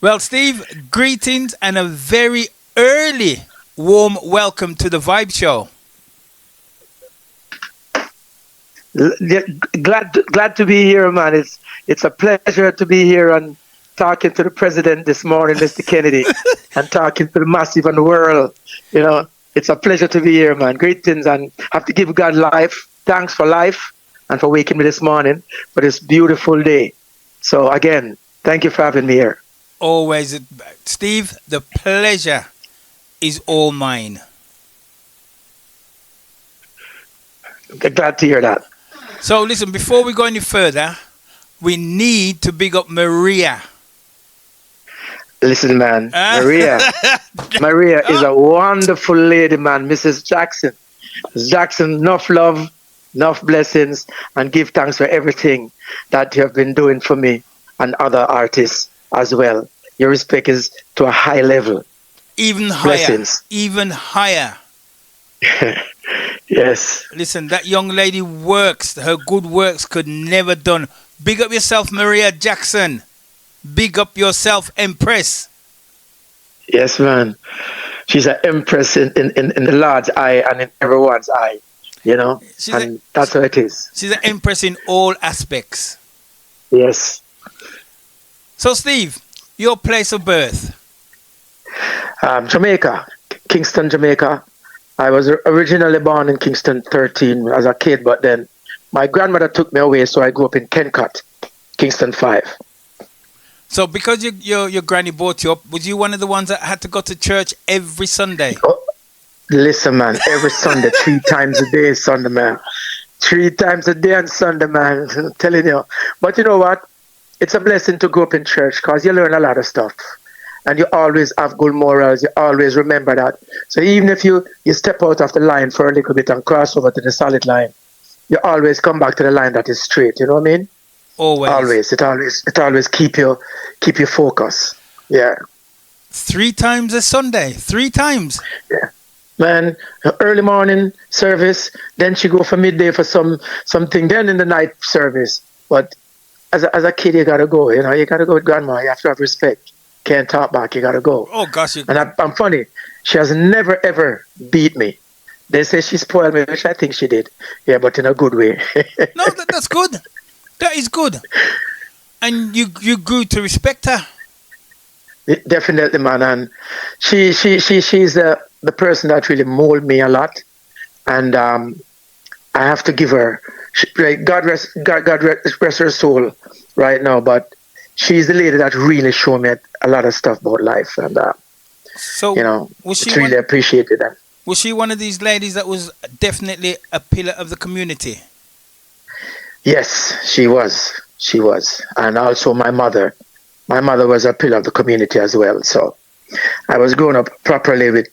Well, Steve, greetings and a very early warm welcome to the Vibe Show. Yeah, glad to be here, man. It's a pleasure to be here and talking to the president this morning, Mr. Kennedy, and talking to the massive and the world. You know, it's a pleasure to be here, man. Greetings, and have to give God life. Thanks for life and for waking me this morning for this beautiful day. So again, thank you for having me here. Always, Steve, the pleasure is all mine. Glad to hear that. So, listen, before we go any further, we need to big up Maria. Listen, man, Ah. Maria is a wonderful lady, man. Mrs. Jackson. Mrs. Jackson, enough love, enough blessings, and give thanks for everything that you have been doing for me and other artists as well. Your respect is to a high level. Even higher. Blessings. Even higher. Yes. Listen, that young lady works. Her good works could never done. Big up yourself, Maria Jackson. Big up yourself, Empress. Yes, man. She's an empress in the Lord's eye and in everyone's eye, you know? That's how it is. She's an empress in all aspects. Yes. So, Steve, your place of birth? Jamaica, Kingston, Jamaica. I was originally born in Kingston 13 as a kid, but then my grandmother took me away, so I grew up in Kencut, Kingston 5. So because your granny brought you up, was you one of the ones that had to go to church every Sunday? Oh, listen, man, every Sunday, 3 times a day, Sunday, man. 3 times a day on Sunday, man. I'm telling you. But you know what? It's a blessing to grow up in church because you learn a lot of stuff. And you always have good morals. You always remember that. So even if you step out of the line for a little bit and cross over to the solid line, you always come back to the line that is straight. You know what I mean? Always. It always keep you focused. Yeah. 3 times a Sunday. 3 times. Yeah. Man, early morning service, then she go for midday for something, then in the night service. But as a kid, you gotta go. You know, you gotta go with grandma. You have to have respect. Can't talk back. You gotta go. Oh gosh. And I'm funny. She has never ever beat me. They say she spoiled me, which I think she did. Yeah, but in a good way. No, that's good. That is good. And you grew to respect her. Definitely, man. And she's the person that really molded me a lot. And I have to give her, God rest her soul right now. But she's the lady that really showed me a lot of stuff about life. And, so, you know, was she really appreciated that. Was she one of these ladies that was definitely a pillar of the community? Yes, she was. She was. And also my mother. My mother was a pillar of the community as well. So I was growing up properly with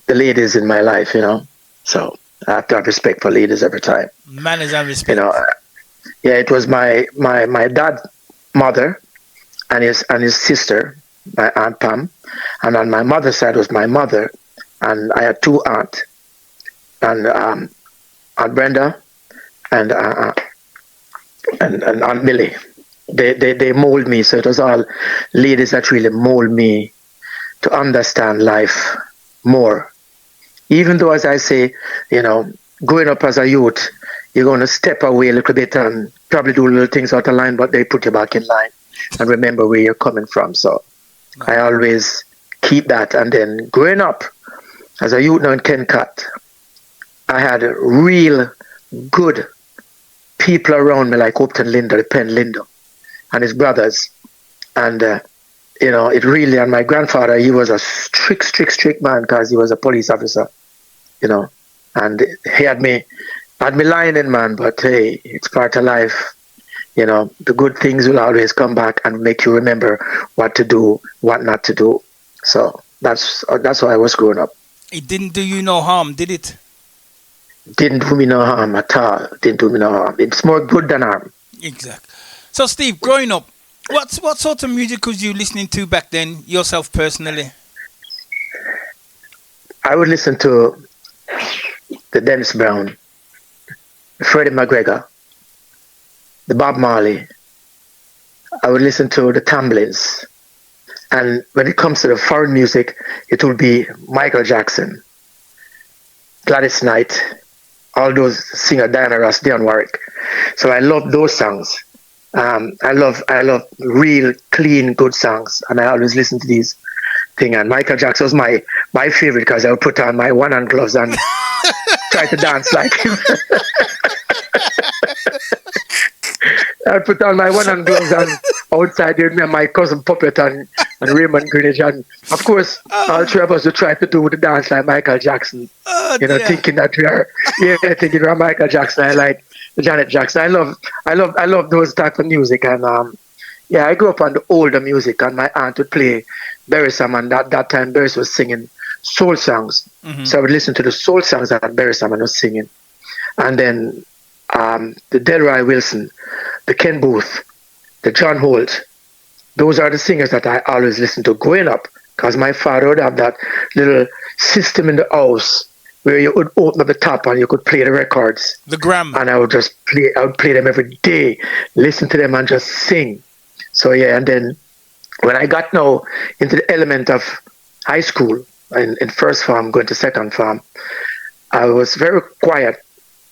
the ladies in my life, you know. So I have to have respect for ladies every time. Manners and respect. You know, yeah, it was my dad's mother and his sister, my Aunt Pam. And on my mother's side was my mother. And I had 2 aunts. And Aunt Brenda and Aunt Millie. They mold me, so it was all ladies that really mold me to understand life more. Even though, as I say, you know, growing up as a youth, you're going to step away a little bit and probably do little things out of line, but they put you back in line and remember where you're coming from. So I always keep that. And then growing up as a youth now in Kencut, I had real good people around me like Upton Linder, the Penn Linder, and his brothers. And, you know, it really, and my grandfather, he was a strict man because he was a police officer, you know, and he had me lying in, man, but hey, it's part of life. You know, the good things will always come back and make you remember what to do, what not to do. So that's how I was growing up. It didn't do you no harm, did it? Didn't do me no harm at all. Didn't do me no harm. It's more good than harm. Exactly. So, Steve, growing up, what sort of music was you listening to back then, yourself personally? I would listen to the Dennis Brown, the Freddie McGregor, the Bob Marley. I would listen to the Tamblins. And when it comes to the foreign music, it will be Michael Jackson, Gladys Knight, all those singer Diana Ross, Dionne Warwick. So I love those songs. I love real clean good songs, and I always listen to these thing. And Michael Jackson was my favorite because I would put on my one hand gloves and try to dance like him. I would put on my one hand gloves and outside there me and my cousin Puppet and Raymond Greenwich, and of course all three of us would try to do the dance like Michael Jackson. Oh, Thinking that we are thinking we are Michael Jackson. I like Janet Jackson. I love those type of music, and I grew up on the older music, and my aunt would play Berry-Sam, and that time Berry was singing soul songs. Mm-hmm. So I would listen to the soul songs that Berry-Sam was singing. And then the Delroy Wilson, the Ken Booth, the John Holt, those are the singers that I always listened to growing up, because my father would have that little system in the house where you would open up the top and you could play the records. The gram. And I would play them every day, listen to them and just sing. So and then when I got now into the element of high school, in first form, going to second form, I was very quiet,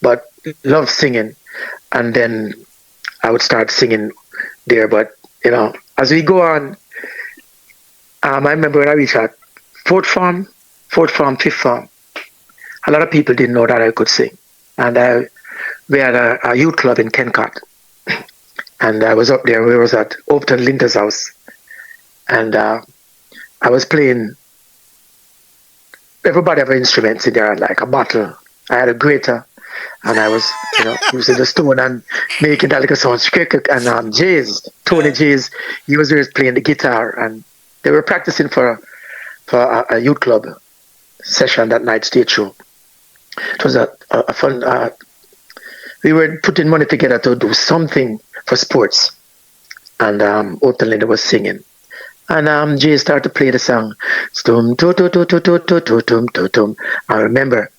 but loved singing. And then I would start singing there. But, as we go on, I remember when I reached at fourth form, fifth form, a lot of people didn't know that I could sing. And we had a youth club in Kencott. And I was up there. We was at Upton Linter's house. And I was playing. Everybody had instruments in there, like a bottle. I had a grater. And I was, using the stone and making that little sound. And Tony Jays, he was always playing the guitar. And they were practicing for a youth club session that night, stage show. It was a fun. We were putting money together to do something for sports, and Upton Linda was singing, and Jay started to play the song. Stum to to to to to to to tum to tum. I remember,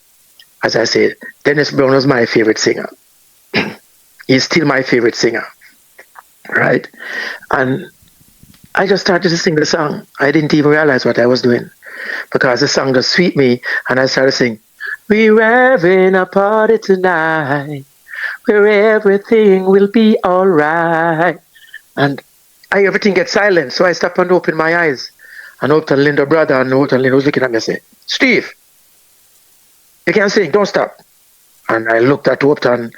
as I said, Dennis Brown was my favorite singer. He's still my favorite singer, right? And I just started to sing the song. I didn't even realize what I was doing, because the song just sweet me, and I started to sing. We're having a party tonight where everything will be all right. And everything gets silent, so I stop and open my eyes. And Upton Linda brother and Upton Linda was looking at me and say, Steve, you can't sing, don't stop. And I looked at Upton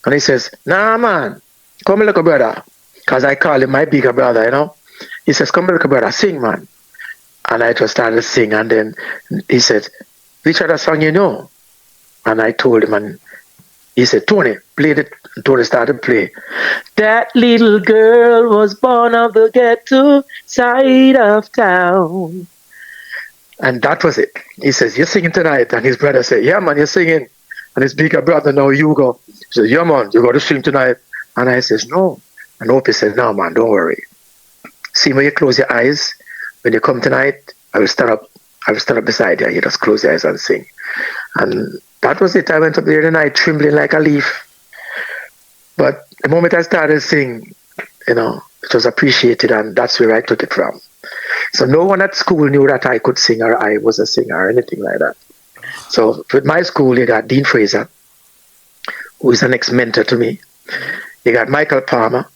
and he says, nah man, come here, little brother. Because I call him my bigger brother, He says, come here, little brother, sing man. And I just started to sing, and then he said, which other song you know? And I told him, and he said, Tony, play it. And Tony started to play. That little girl was born on the ghetto side of town. And that was it. He says, you're singing tonight. And his brother said, yeah, man, you're singing. And his bigger brother, now you go. He says, yeah, man, you got to sing tonight. And I says, no. And Opie said, no, man, don't worry. See, when you close your eyes, when you come tonight, I will stand up beside you. You just close your eyes and sing. And that was it. I went up there the night trembling like a leaf. But the moment I started singing, it was appreciated, and that's where I took it from. So no one at school knew that I could sing or I was a singer or anything like that. So with my school, you got Dean Fraser, who is an ex-mentor to me. You got Michael Palmer,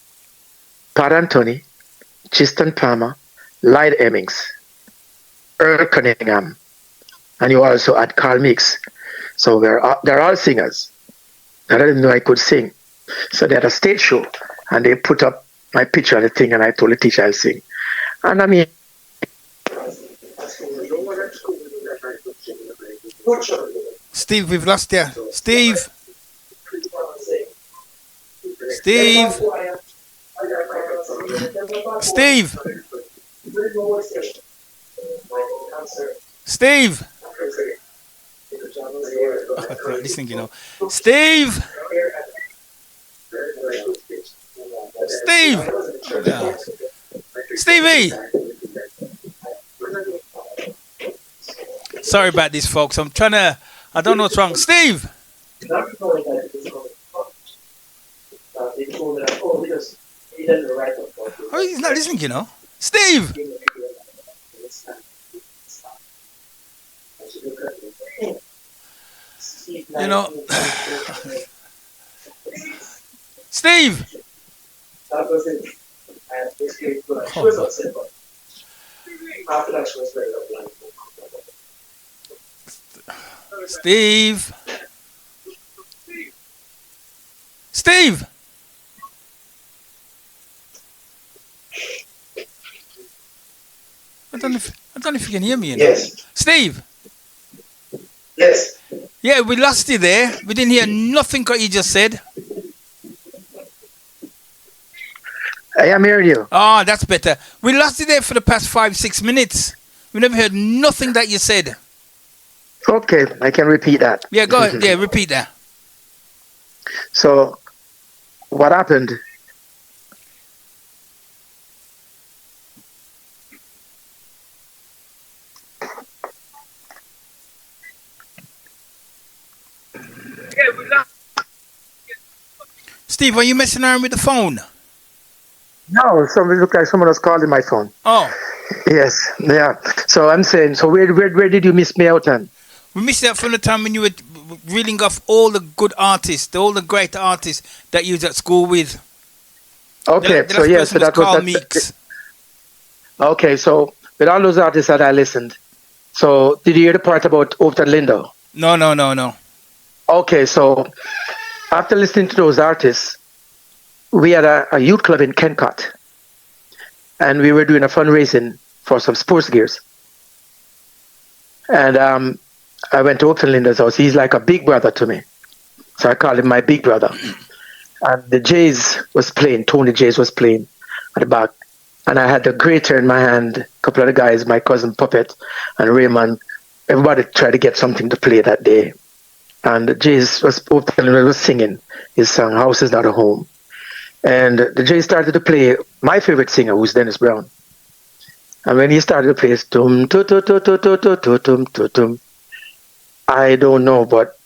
Pat Anthony, Chiston Palmer, Lloyd Emmings, Earl Cunningham, and you also had Carl Meeks. So they're all singers. I didn't know I could sing. So they had a stage show, and they put up my picture on the thing, and I told the teacher I'll sing. And I mean, Steve, we've lost you. Steve. Steve. Steve. Steve. Listen, Steve. Steve. Yeah. Stevie. Sorry about this, folks. I don't know what's wrong. Steve. Oh, he's not listening, Steve. You know, Steve. Oh, Steve. Steve. I don't know if you can hear me. You know, Yes. Steve. Yes. Yeah, we lost you there. We didn't hear nothing what you just said. I am hearing you. Oh, that's better. We lost you there for the past 5, 6 minutes. We never heard nothing that you said. Okay, I can repeat that. Yeah, go ahead. Yeah, repeat that. So, what happened? Steve, are you messing around with the phone? No, somebody looked like someone was calling my phone. Oh, Yes, yeah. So I'm saying, so where did you miss me out on? we missed out from the time when you were reeling off all the good artists, all the great artists that you was at school with. Okay, The so last yeah, person so was that was Carl that. Meeks. Okay, so with all those artists that I listened, so did you hear the part about Overton Lindo? No. Okay, so after listening to those artists, we had a youth club in Kencott, and we were doing a fundraising for some sports gears. And I went to Overton Lindo's house. He's like a big brother to me, so I called him my big brother. And the Jays was playing. Tony Jays was playing at the back. And I had the grater in my hand, a couple of the guys, my cousin Puppet and Raymond. Everybody tried to get something to play that day. And the Jays was singing his song, House is Not a Home. And the Jays started to play my favorite singer, who's Dennis Brown. And when he started to play, it's tum, tu, tu, tu, tu, tu, tu, tu, tum, tu, tum. I don't know, but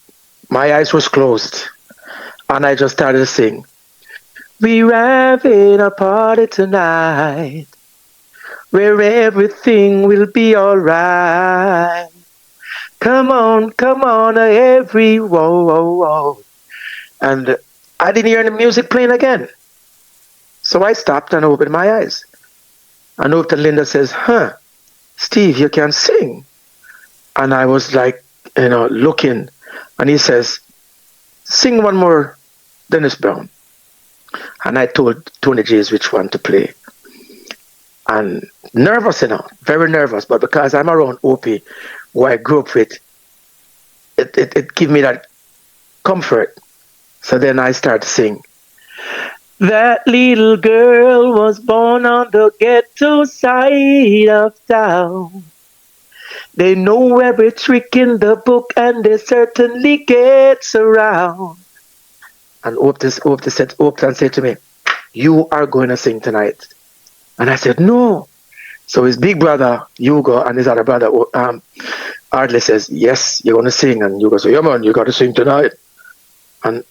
my eyes was closed. And I just started to sing. We're having a party tonight where everything will be alright. Come on, every whoa, whoa, whoa. And I didn't hear the music playing again. So I stopped and opened my eyes. And Overton Linda says, Steve, you can sing. And I was like, looking. And he says, sing one more Dennis Brown. And I told Tony Jays which one to play. And nervous, very nervous. But because I'm around Opie, who I grew up with, it gave me that comfort. So then I started to sing. That little girl was born on the ghetto side of town. They know every trick in the book and they certainly gets around. And Opie said to me, you are going to sing tonight. And I said, no. So his big brother, Hugo, and his other brother, Ardley says, yes, you're going to sing. And Hugo said, yeah, man, you got to sing tonight. And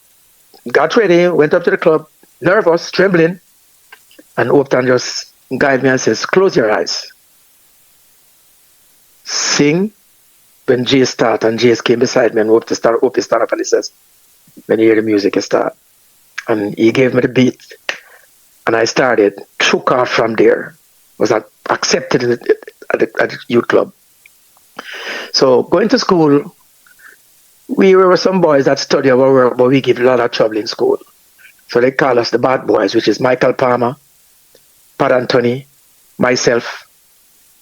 got ready, went up to the club, nervous, trembling. And Opie just guided me and says, close your eyes. Sing. When Jay started, and Jay came beside me and Opie started up and he says, when you hear the music, you start. And he gave me the beat. And I started, took off from there. Was accepted at the youth club. So going to school, we were some boys that study our work, but we give a lot of trouble in school. So they call us the bad boys, which is Michael Palmer, Pat Anthony, myself,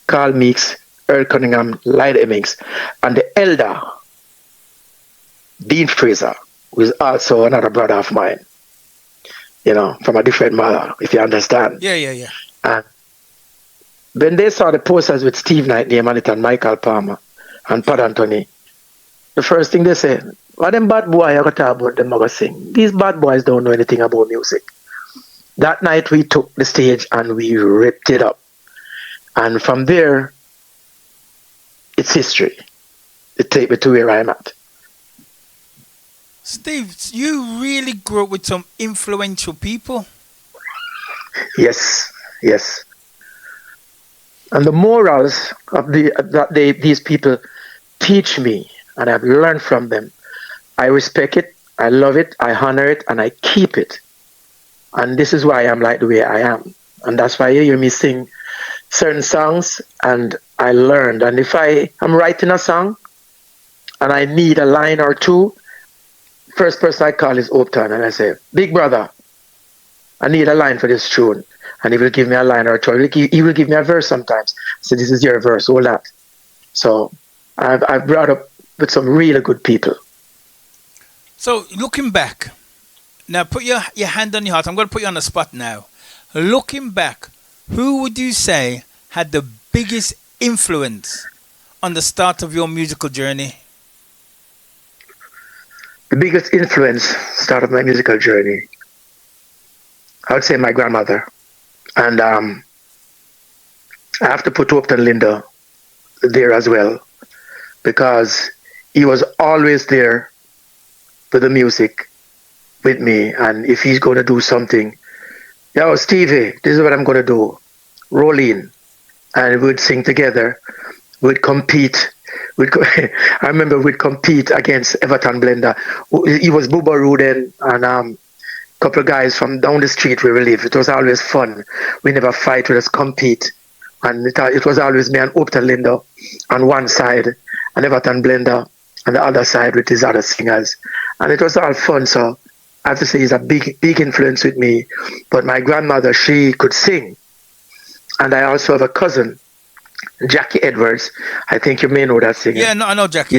Carl Meeks, Earl Cunningham, Lyde Hemmings, and the elder, Dean Fraser, who is also another brother of mine, from a different mother, if you understand. Yeah. And when they saw the posters with Steve Knight name on it and Michael Palmer and Pat Anthony, the first thing they said, what them bad boys are going to talk about them are going to sing? These bad boys don't know anything about music. That night we took the stage and we ripped it up. And from there, it's history. It take me to where I'm at. Steve, you really grew up with some influential people. Yes. And the morals of these people teach me, and I've learned from them. I respect it, I love it, I honor it, and I keep it. And this is why I'm like the way I am. And that's why you hear me sing certain songs and I learned. And if I am writing a song and I need a line or two, first person I call is Upton and I say, Big brother, I need a line for this tune. And he will give me a line or two. He will give me a verse sometimes. So this is your verse, all that. So I've brought up with some really good people. So looking back, now put your hand on your heart. I'm going to put you on the spot now. Looking back, who would you say had the biggest influence on the start of your musical journey? The biggest influence start of my musical journey, I would say my grandmother. And I have to put Upton Linda there as well because he was always there with the music with me. And if he's going to do something, yo, Stevie, this is what I'm going to do. Roll in. And we'd sing together. We'd compete. I remember we'd compete against Everton Blender. He was Booba Ruden and a couple of guys from down the street where we live. It was always fun. We never fight, we just compete. And it was always me and Upton Linda on one side and Everton Blender on the other side with his other singers. And it was all fun. So I have to say he's a big influence with me. But my grandmother, she could sing. And I also have a cousin, Jackie Edwards. I think you may know that singer. Yeah, no, I know Jackie.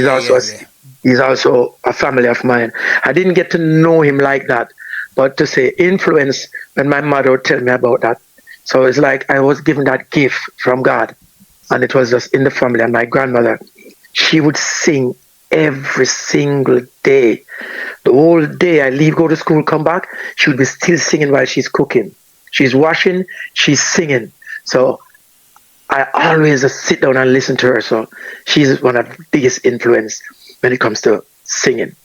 He's also a family of mine. I didn't get to know him like that. But to say influence, when my mother would tell me about that. So it's like I was given that gift from God. And it was just in the family. And my grandmother, she would sing every single day. The whole day I leave, go to school, come back, she would be still singing while she's cooking. She's washing, she's singing. So I always just sit down and listen to her. So she's one of the biggest influence when it comes to singing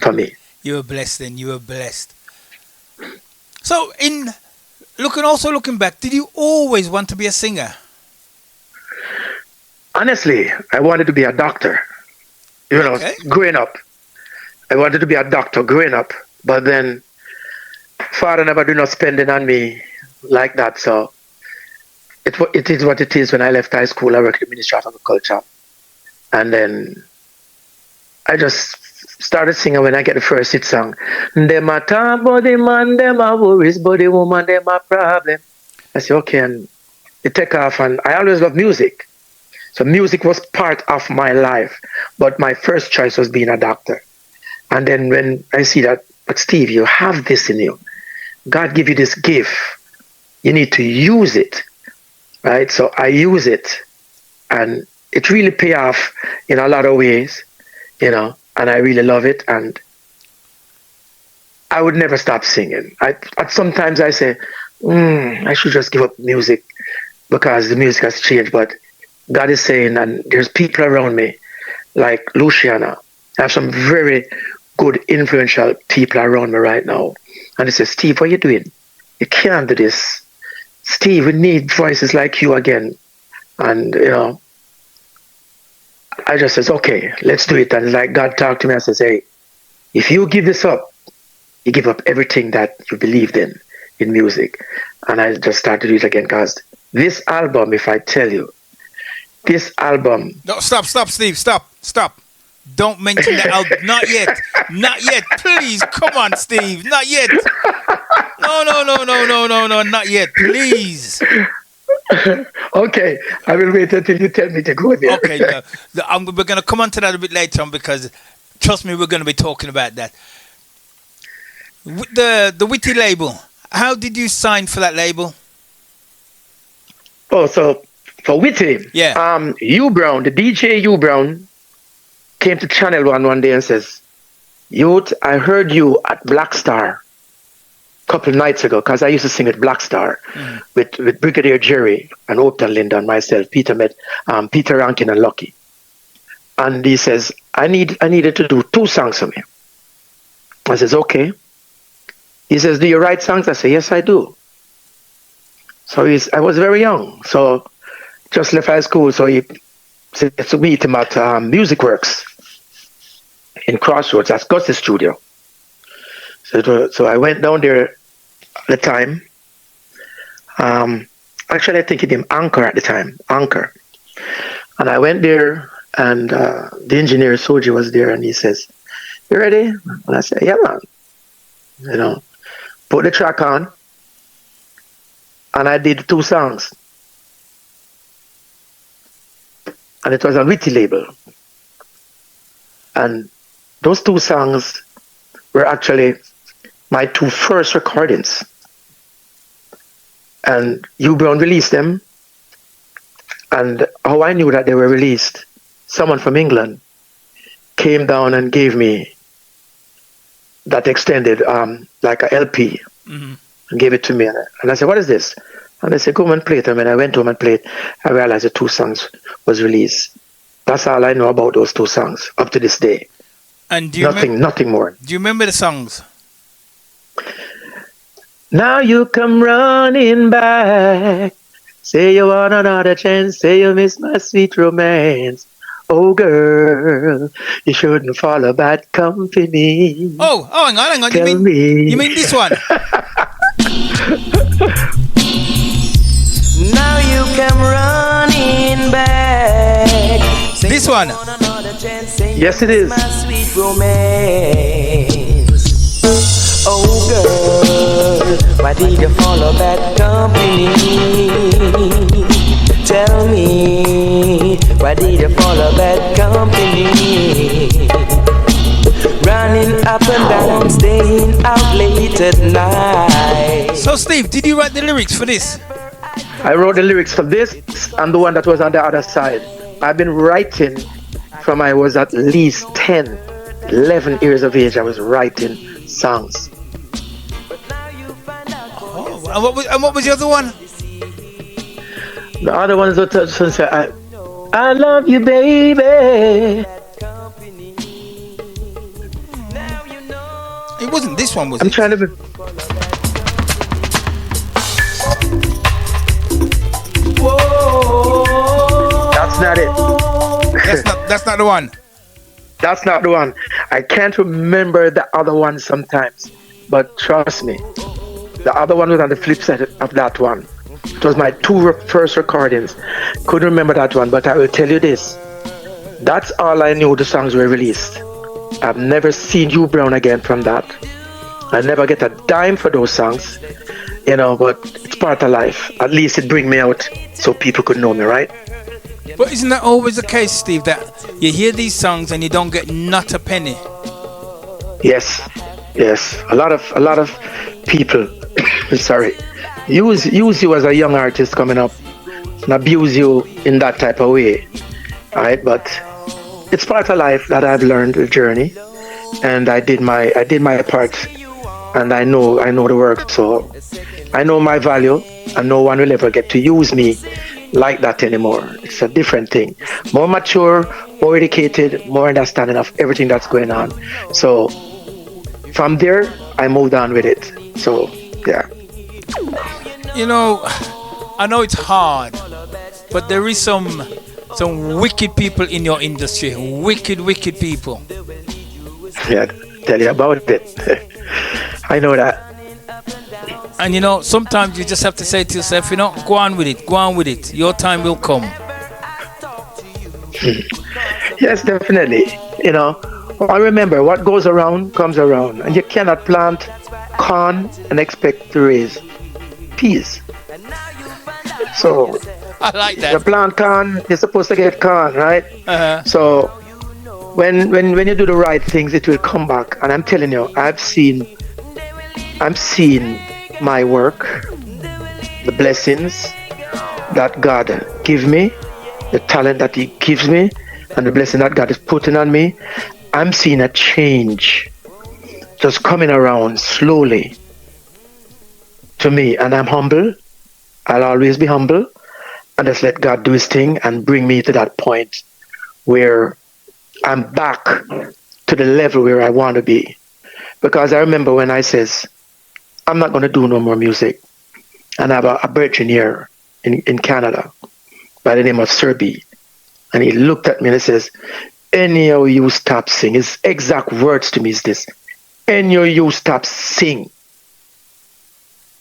for me. You were blessed then, you were blessed. So looking back, did you always want to be a singer? Honestly, I wanted to be a doctor. You know, growing up. I wanted to be a doctor growing up. But then father never do no spending on me like that. So it is what it is. When I left high school, I worked in the Ministry of Agriculture. And then I just started singing when I get the first hit song. Them a talk about the man, them a worries, but the woman, them a problem. I said, okay, and it take off. And I always loved music. So music was part of my life. But my first choice was being a doctor. And then when I see that, but Steve, you have this in you. God give you this gift. You need to use it. Right? So I use it. And it really pay off in a lot of ways, you know, and I really love it. And I would never stop singing. Sometimes I say, I should just give up music because the music has changed. But God is saying, and there's people around me, like Luciana. I have some very good, influential people around me right now. And they say, Steve, what are you doing? You can't do this. Steve, we need voices like you again. And, you know, I just says, okay, let's do it. And like God talked to me and says, hey, if you give this up, you give up everything that you believed in music. And I just started to do it again because this album, if I tell you, this album... No, stop, Steve, stop. Don't mention the album. Not yet. Please, come on, Steve. Not yet. No, not yet. Please. Okay, I will wait until you tell me to go there. Okay, we're going to come on to that a bit later on because, trust me, we're going to be talking about that. The Witty label, how did you sign for that label? Oh, so for Witty, Hugh Brown, the DJ Hugh Brown, came to Channel one day and says, Youth, I heard you at Black Star a couple of nights ago, because I used to sing at Black Star with Brigadier Jerry and Upton Linda and myself, Peter Rankin and Lucky. And he says, I needed to do 2 songs for me. I says, okay. He says, do you write songs? I say, yes, I do. So I was very young, so just left high school, so he said to meet him at Music Works in Crossroads. That's Gus's studio. So I went down there at the time. Actually, I think it named Anchor at the time. Anchor. And I went there, and the engineer, Soji, was there, and he says, "You ready?" And I said, "Yeah, man." You know, put the track on, and I did 2 songs. And it was a Witty label. And those 2 songs were actually my 2 first recordings. And Hugh Brown released them. And how I knew that they were released, someone from England came down and gave me that extended, like a LP, and gave it to me. And I said, "What is this?" And they said, "Go home and play it." And when I went home and played, I realized the 2 songs was released. That's all I know about those 2 songs up to this day. And do you nothing more. Do you remember the songs? Now you come running back. Say you want another chance. Say you miss my sweet romance. Oh, girl, you shouldn't follow bad company. Oh, hang on. Tell You mean this one? Now you come running back. This one? Yes, it is. My sweet romance. Oh, girl, why did you follow bad company? Tell me, why did you follow bad company? Running up and down, staying out late at night. So, Steve, did you write the lyrics for this? I wrote the lyrics for this and the one that was on the other side. I've been writing from I was at least 10, 11 years of age. I was writing songs. Oh, and what was the other one? The other one is I love you, baby. It wasn't this one, was I'm it? trying to be... That's not it. That's not the one. That's not the one. I can't remember the other one sometimes, but trust me, the other one was on the flip side of that one. It was my 2 first recordings. Couldn't remember that one, but I will tell you this. That's all I knew the songs were released. I've never seen Hugh Brown again from that. I never get a dime for those songs, but it's part of life. At least it bring me out so people could know me, right? But isn't that always the case, Steve, that you hear these songs and you don't get not a penny? Yes. A lot of people, sorry, use you as a young artist coming up and abuse you in that type of way, right? But it's part of life that I've learned the journey, and I did my part, and I know the work, so I know my value, and no one will ever get to use me like that anymore. It's a different thing, more mature, more educated, more understanding of everything that's going on. So from there, I moved on with it. So yeah. I know it's hard, but there is some wicked people in your industry. Wicked people. Yeah, tell you about it. I know that. And sometimes you just have to say to yourself, go on with it. Your time will come. Yes, definitely. I remember what goes around comes around, and you cannot plant corn and expect to raise peas. So I like that. you plant corn, you're supposed to get corn, right? Uh-huh. So when you do the right things, it will come back. And I'm telling you, I'm seeing my work, the blessings that God give me, the talent that He gives me, and the blessing that God is putting on me. I'm seeing a change just coming around slowly to me, and I'm humble. I'll always be humble, and just let God do His thing and bring me to that point where I'm back to the level where I want to be. Because I remember when I says, I'm not going to do no more music. And I have a brethren here in Canada by the name of Serbi. And he looked at me and he says, anyhow you stop sing, his exact words to me is this: anyhow you stop sing,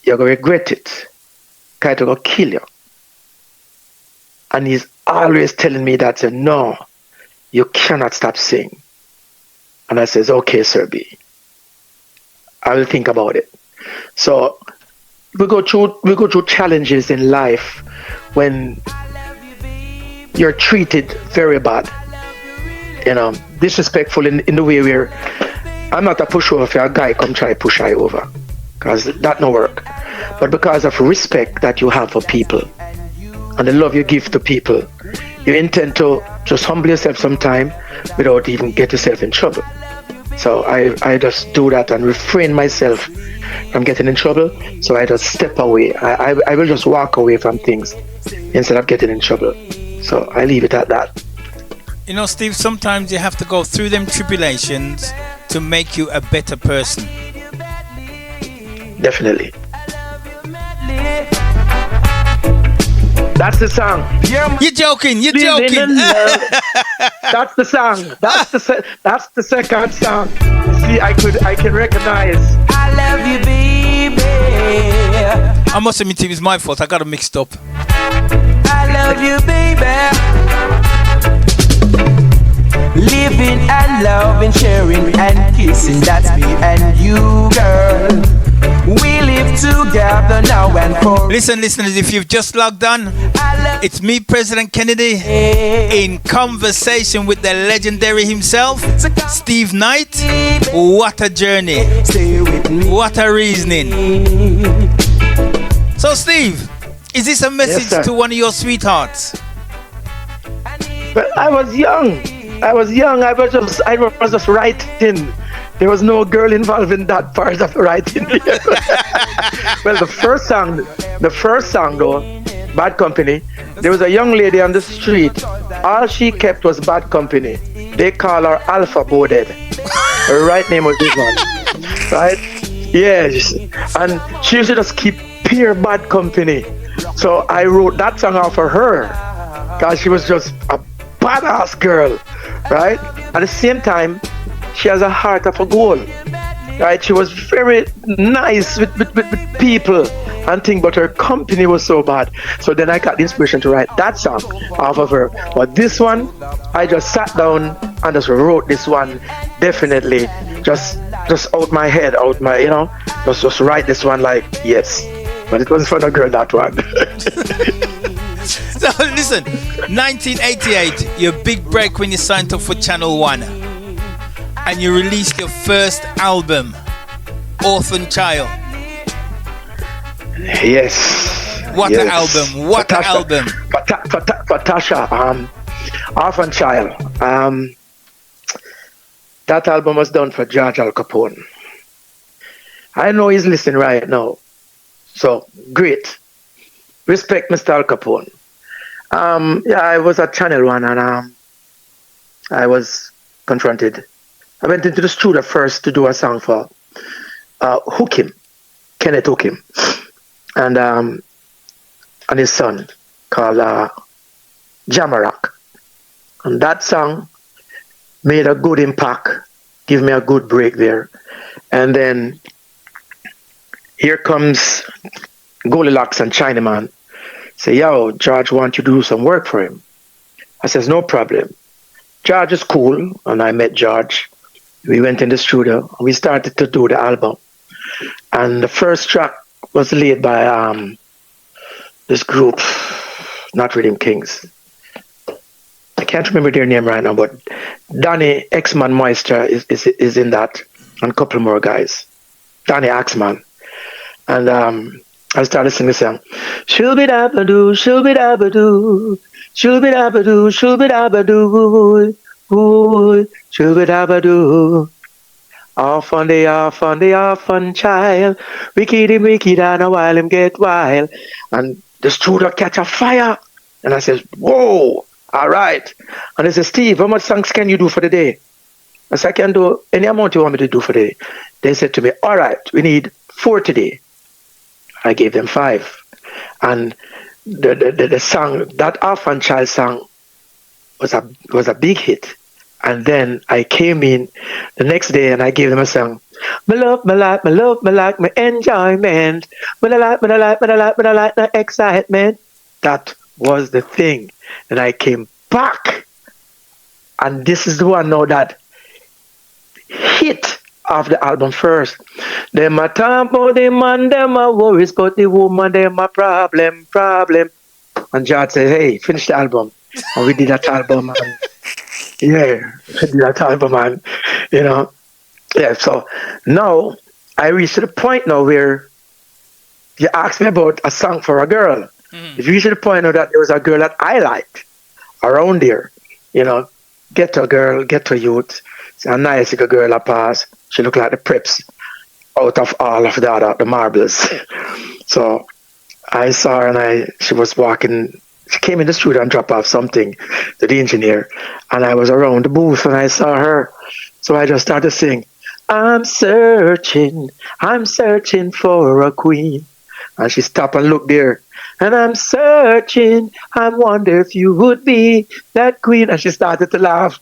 you're gonna regret it. Kind of gonna kill you. And he's always telling me that, no, you cannot stop singing. And I says, okay, Sir B, I will think about it. So we go through challenges in life when you're treated very bad, disrespectful in the way where I'm not a pushover for a guy come try push I over, because that no work. But because of respect that you have for people and the love you give to people, you intend to just humble yourself sometime without even get yourself in trouble. So I just do that and refrain myself from getting in trouble. So I just step away. I will just walk away from things instead of getting in trouble. So I leave it at that. Steve, sometimes you have to go through them tribulations to make you a better person. Definitely. That's the song. You're joking. That's the song. That's the second song. See, I can recognize. I love you, baby. I must admit it was my fault. I got it mixed up. I love you, baby. Living and loving, sharing and kissing, that's me and you, girl. We live together now and forever. Listen, if you've just logged on, it's me, President Kennedy, in conversation with the legendary himself, Steve Knight. What a journey. What a reasoning. So, Steve, is this a message to one of your sweethearts? Well, I was young. I was just writing. There was no girl involved in that part of the writing. Well, the first song though, Bad Company, there was a young lady on the street. All she kept was Bad Company. They call her Alpha Boded. Her right name was this one. Right? Yes. And she used to just keep pure Bad Company. So I wrote that song out for her, because she was just a badass girl. Right? At the same time, she has a heart of a gold, right? She was very nice with people and things, but her company was so bad. So then I got the inspiration to write that song off of her. But this one, I just sat down and just wrote this one, definitely, just out my head, just write this one like, yes. But it wasn't for the girl, that one. So listen, 1988, your big break when you signed up for Channel 1. And you released your first album, Orphan Child. Yes. What an album. What an album. For Tasha, Orphan Child. That album was done for George Al Capone. I know he's listening right now. So, great. Respect Mr. Al Capone. I was at Channel 1 and I was confronted. I went into the studio first to do a song for Kenneth Hookim, and his son called Jamarock. And that song made a good impact, give me a good break there. And then here comes Goldilocks and Chinaman. Say, yo, George want you to do some work for him. I says, no problem. George is cool, and I met George. We went in the studio and we started to do the album. And the first track was laid by this group, Not Rhythm Kings. I can't remember their name right now, but Danny X-Man Moisture is in that, and a couple more guys. Danny Axman. And I started singing the song. Shoo-be-da-ba-doo, shoo-be-da-ba-doo, shoo-be-da-ba-doo, shoo-be-da-ba-doo. Ooh, shoo-be-da-ba-doo. Off on the orphan child. Wicked and a while him get wild. And the studio catch a fire. And I says, whoa, all right. And they says, Steve, how much songs can you do for the day? I said, I can do any amount you want me to do for the day. They said to me, all right, we need 4 today. I gave them 5. And the song, that orphan child song was a big hit. And then I came in the next day and I gave them a song. My love, my life, my love, my life, my enjoyment. My life, my life, my life, my life, my excitement. That was the thing. And I came back. And this is the one now that hit of the album first. Them a talk about the man, them a worries about the woman, them a problem. And George said, hey, finish the album. And we did that album, and yeah, we did that album, and yeah. So now I reached to the point now where you asked me about a song for a girl. If you reached to the point now that there was a girl that I liked around there, ghetto girl, ghetto youth, a nice little girl I pass. She looked like the preps out of all of the marbles. So I saw her and she was walking. She came in the studio and dropped off something to the engineer, and I was around the booth and I saw her. So I just started to sing, I'm searching for a queen. And she stopped and looked there. And I'm searching, I wonder if you would be that queen. And she started to laugh.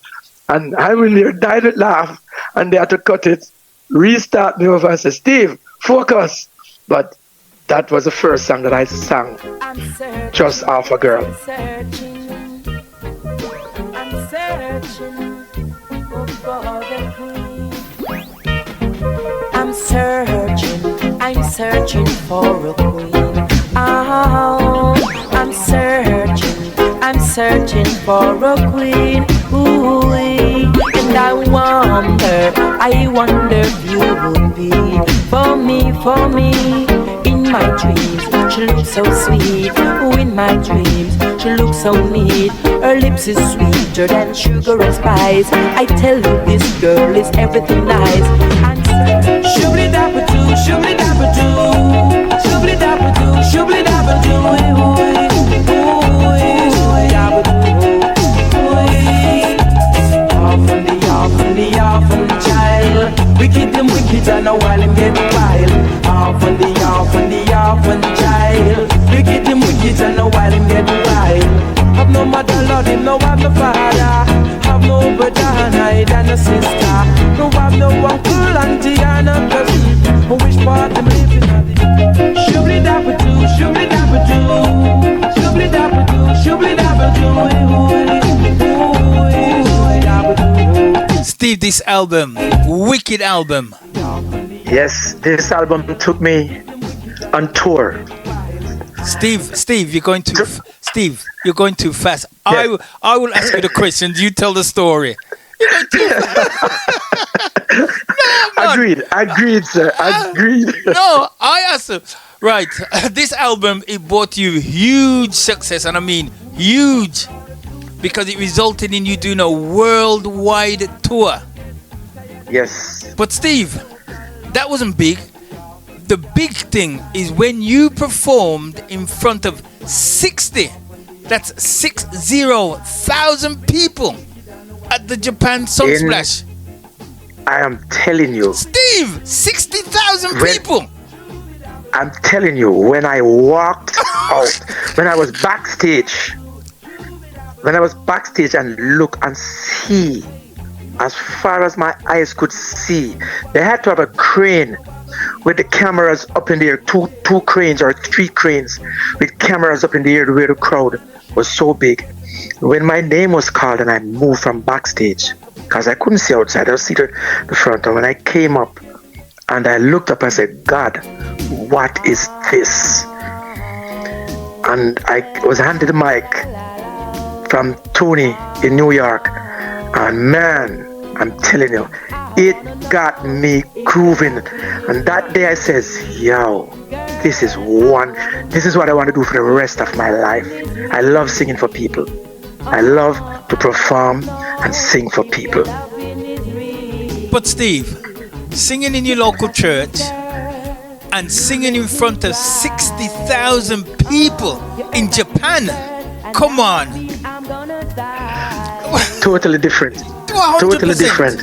And I really died with laugh. And they had to cut it, restart me over and say, Steve, focus. But that was the first song that I sang, just off a girl. I'm searching for a queen. Oh, I'm searching for a queen. Ooh, and I wonder if you would be for me. In my dreams, she looks so sweet. Oh, in my dreams, she looks so neat. Her lips is sweeter than sugar and spice. I tell you, this girl is everything nice. And shubli-dabba-doo, shubli-dabba-doo, shubli-dabba-doo, shubli-dabba-doo, off on the child. Wicked them wicked and a while him get wild. Off on the child. Wicked them wicked and a while him get wild. Have no mother, Lord, him no have no father. Have no brother and hide and a sister. No have no uncle, auntie and a cousin. But which part them living at it? Shubli-dabba-doo, shubli-dabba-doo, shubli-dabba-doo, shubli-dabba-doo. Steve, this album, wicked album. Yes, this album took me on tour. Steve, you're going too fast. Yeah. I will ask you the questions. You tell the story. You're going too fast. Agreed, sir. Agreed. No, I asked you. Right, this album, it brought you huge success, and I mean huge, because it resulted in you doing a worldwide tour. Yes. But Steve, that wasn't big. The big thing is when you performed in front of 60,000 people at the Japan Sunsplash. I am telling you. Steve, 60,000 people. I'm telling you, when I walked out, when I was backstage and look and see, as far as my eyes could see, they had to have a crane with the cameras up in the air, two cranes or three cranes with cameras up in the air where the crowd was so big. When my name was called and I moved from backstage, because I couldn't see outside, I was seated at the front, and when I came up and I looked up, I said, God, what is this? And I was handed the mic from Tony in New York, and man, I'm telling you, it got me grooving. And that day I says, yo, this is what I want to do for the rest of my life. I love singing for people. I love to perform and sing for people. But Steve, singing in your local church and singing in front of 60,000 people in Japan, come on. Totally different. 100%.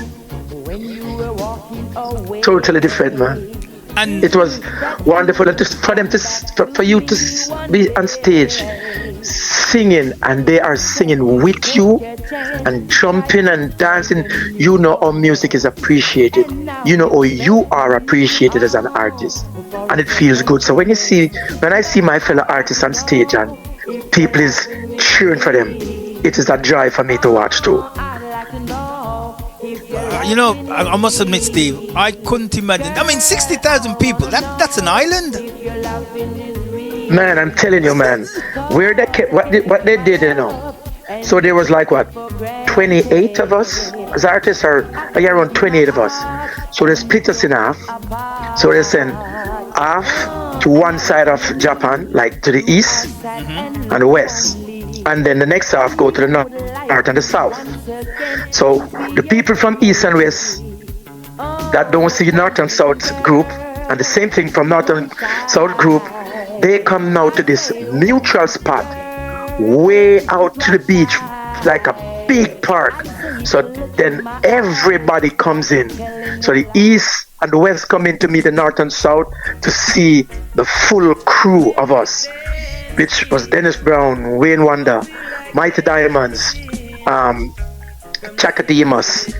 Totally different, man. And it was wonderful for you to be on stage singing, and they are singing with you and jumping and dancing, you know how music is appreciated. You know how you are appreciated as an artist, and it feels good. So when I see my fellow artists on stage and people is cheering for them, it is a joy for me to watch too. I must admit, Steve, I couldn't imagine. I mean, 60,000 people. That's an island. Man, I'm telling you, man, where they kept, what they did, So there was like what, 28 of us as artists, or yeah, around 28 of us. So they split us in half. So they sent half to one side of Japan, like to the east and the west, and then the next half go to the north and the south. So the people from east and west that don't see north and south group, and the same thing from north and south group, they come now to this neutral spot way out to the beach, like a big park. So then everybody comes in. So the east and the west come in to meet the north and south to see the full crew of us, which was Dennis Brown, Wayne Wonder, Mighty Diamonds, Chakademus,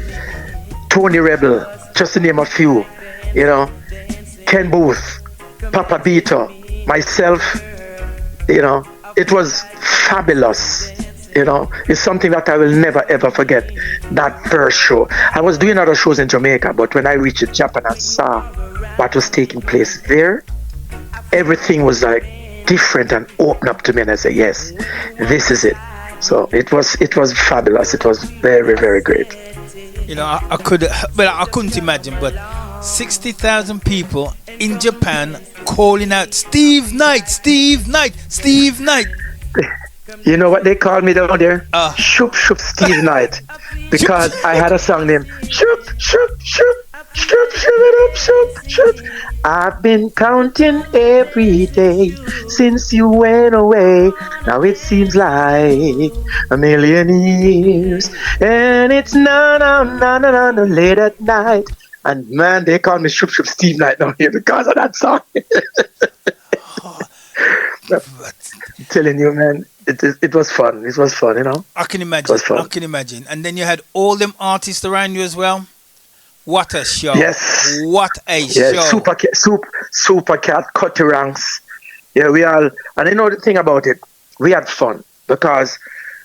Tony Rebel, just to name a few, Ken Booth, Papa Beato, myself, it was fabulous. It's something that I will never ever forget, that first show. I was doing other shows in Jamaica, but when I reached Japan and saw what was taking place there, everything was like different and opened up to me, and I said, yes, this is it. So it was fabulous. It was very, very great. I couldn't imagine, but 60,000 people in Japan calling out Steve Knight, Steve Knight, Steve Knight. You know what they called me down there? Shoop Shoop Steve Knight, because I had a song named Shoop Shoop Shoop Shoop Shoop it up Shoop Shoop. I've been counting every day since you went away. Now it seems like a million years, and it's no late at night. And man, they call me Shoop Shoop Steve Knight down here because of that song. I'm telling you, man, it was fun. It was fun, I can imagine. I can imagine. And then you had all them artists around you as well. What a show! Yes. What a show! Super Cat, Cutty Ranks. Yeah, we all. And the thing about it, we had fun because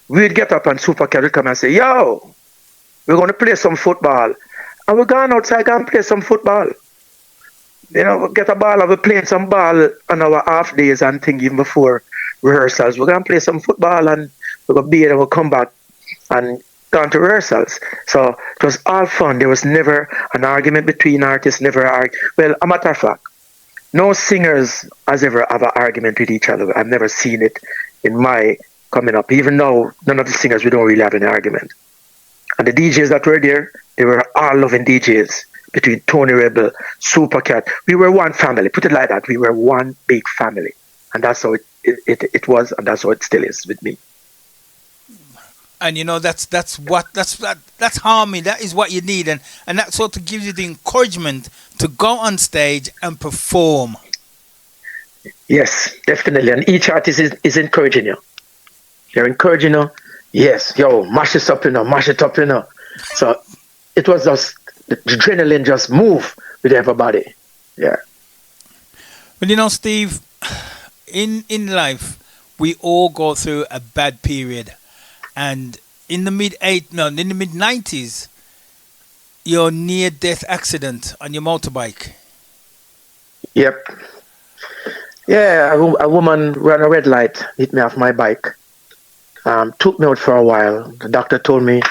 we'd get up and Super Cat would come and say, "Yo, we're going to play some football," and we're going outside and play some football. We'll get a ball and we're playing some ball on our half days and things even before rehearsals. We're going to play some football and we're going to be there and we'll come back and go to rehearsals. So it was all fun. There was never an argument between artists, Well, a matter of fact, no singers has ever have an argument with each other. I've never seen it in my coming up. Even though none of the singers, we don't really have an argument. And the DJs that were there, they were all loving DJs. Between Tony Rebel, Super Cat, we were one family. Put it like that. We were one big family, and that's how it was, and that's how it still is with me. And that's harmony. That is what you need, and that sort of gives you the encouragement to go on stage and perform. Yes, definitely. And each artist is encouraging you. They're encouraging you. Yes, yo, mash it up, mash it up, So it was just. The adrenaline just move with everybody. Yeah. Well, Steve, in life, we all go through a bad period. And in the mid-90s, your near-death accident on your motorbike. Yep. Yeah, a woman ran a red light, hit me off my bike. Took me out for a while. The doctor told me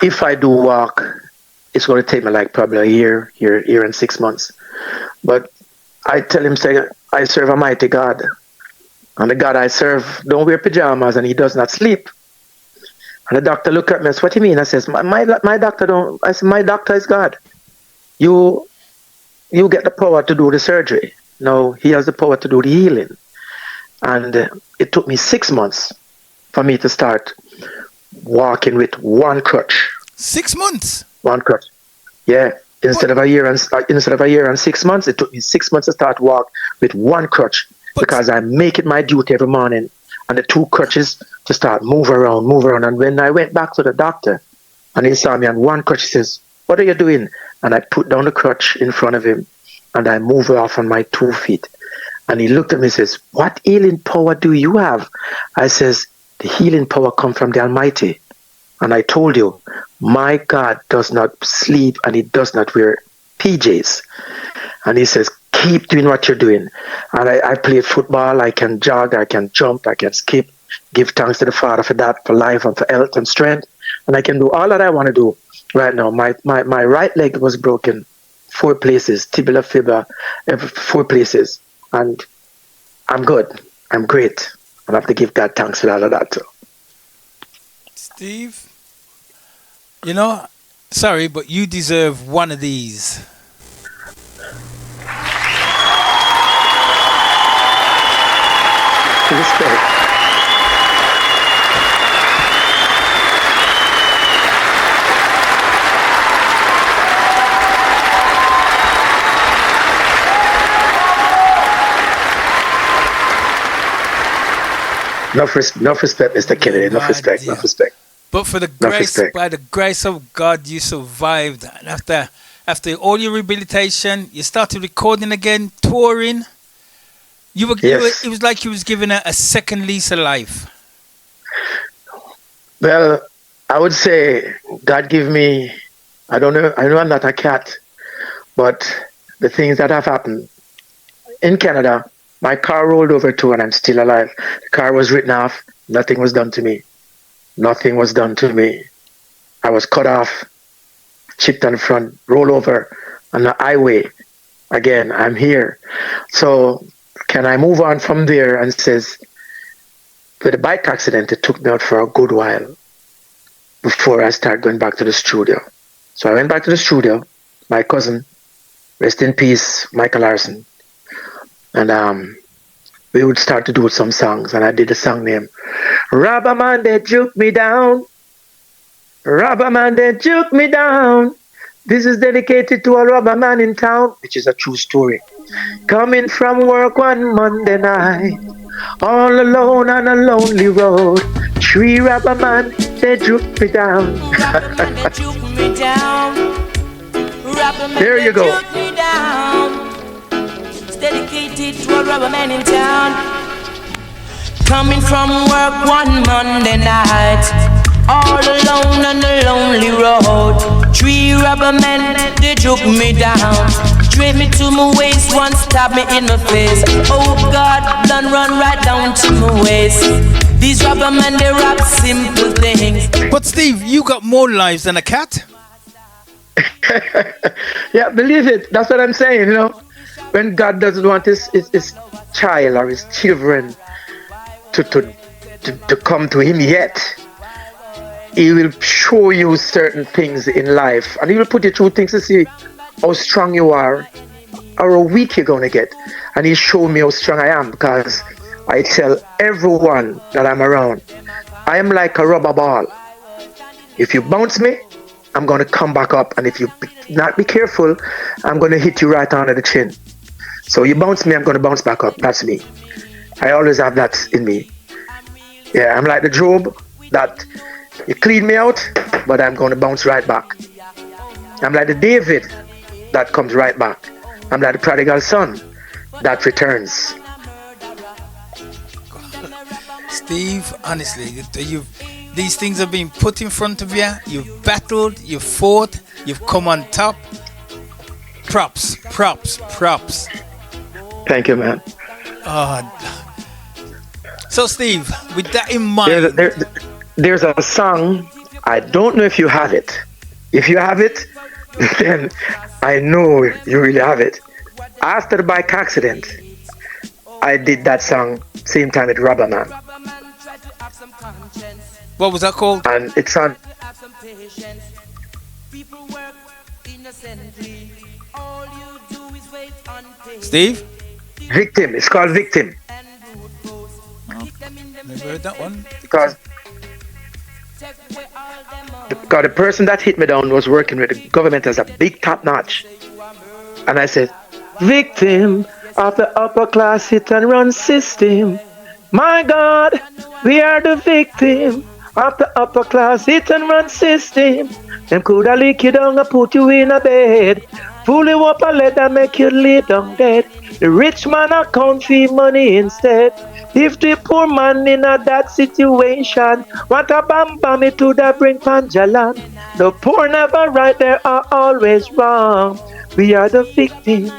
if I do walk, it's going to take me like probably a year and 6 months. But I tell him, I serve a mighty God. And the God I serve don't wear pajamas and he does not sleep. And the doctor looked at me and said, what do you mean? I says, my doctor don't. I said, my doctor is God. You get the power to do the surgery. No, he has the power to do the healing. And it took me 6 months for me to start walking with one crutch. 6 months? One crutch. Yeah. Instead of a year and 6 months, it took me 6 months to start walk with one crutch because I make it my duty every morning and the two crutches to start move around, move around. And when I went back to the doctor, and he saw me on one crutch, he says, "What are you doing?" And I put down the crutch in front of him, and I move off on my 2 feet. And he looked at me and says, "What healing power do you have?" I says, "The healing power comes from the Almighty. And I told you, my God does not sleep and he does not wear PJs." And he says, "Keep doing what you're doing." And I played football. I can jog, I can jump, I can skip. Give thanks to the Father for that, for life and for health and strength. And I can do all that I want to do right now. My right leg was broken 4 places, tibia, fibula, 4 places. And I'm good. I'm great. I have to give God thanks for all of that too. Steve, you know, sorry, but you deserve one of these. Respect. Enough respect, Mr. Kennedy. Enough respect. Enough respect. But for the grace, by the grace of God, you survived. And after all your rehabilitation, you started recording again, touring. It was like you was given a second lease of life. Well, I would say God gave me, I know I'm not a cat, but the things that have happened in Canada, my car rolled over too and I'm still alive. The car was written off. Nothing was done to me. Nothing was done to me. I was cut off, chipped on the front, roll over on the highway. Again, I'm here. So can I move on from there and says, with the bike accident, it took me out for a good while before I start going back to the studio. So I went back to the studio. My cousin, rest in peace, Michael Larson. And we would start to do some songs. And I did a song named "Rubber Man, they juke me down. Rubber Man, they juke me down. This is dedicated to a rubber man in town," which is a true story. "Coming from work one Monday night, all alone on a lonely road. 3 rubber man, they juke me down." There you go. Dedicated to a rubber man in town. Coming from work one Monday night, all alone on the lonely road. 3 rubber men, they juke me down. Straight me to my waist, one stab me in the face. Oh God, done run right down to my waist. These rubber men, they rap simple things. But Steve, you got more lives than a cat. Yeah, believe it. That's what I'm saying, you know. When God doesn't want his child or his children to come to him yet, he will show you certain things in life. And he will put you through things to see how strong you are or how weak you're going to get. And he showed me how strong I am, because I tell everyone that I'm around, I am like a rubber ball. If you bounce me, I'm going to come back up. And if you not be careful, I'm going to hit you right under the chin. So you bounce me, I'm going to bounce back up. That's me. I always have that in me. Yeah, I'm like the Job that you clean me out, but I'm going to bounce right back. I'm like the David that comes right back. I'm like the prodigal son that returns. Steve, honestly, these things have been put in front of you. You've battled, you've fought, you've come on top. Props, props, props. Thank you, man. So, Steve, with that in mind, there's a song. I don't know if you have it. If you have it, then I know you really have it. After the bike accident, I did that song same time with Rubber Man. What was that called? And it's on. Steve? Victim. It's called Victim. Oh, never heard that one. Because the person that hit me down was working with the government as a big top notch. And I said, "Victim of the upper class hit and run system. My God, We are the victim of the upper class hit and run system. Them coulda lick you down and put you in a bed. Pull you up and let them make you lay down dead. The rich man account for money instead. If the poor man in a that situation, what a bam bam it to that bring Panjalan. The poor never right, they are always wrong. We are the victim.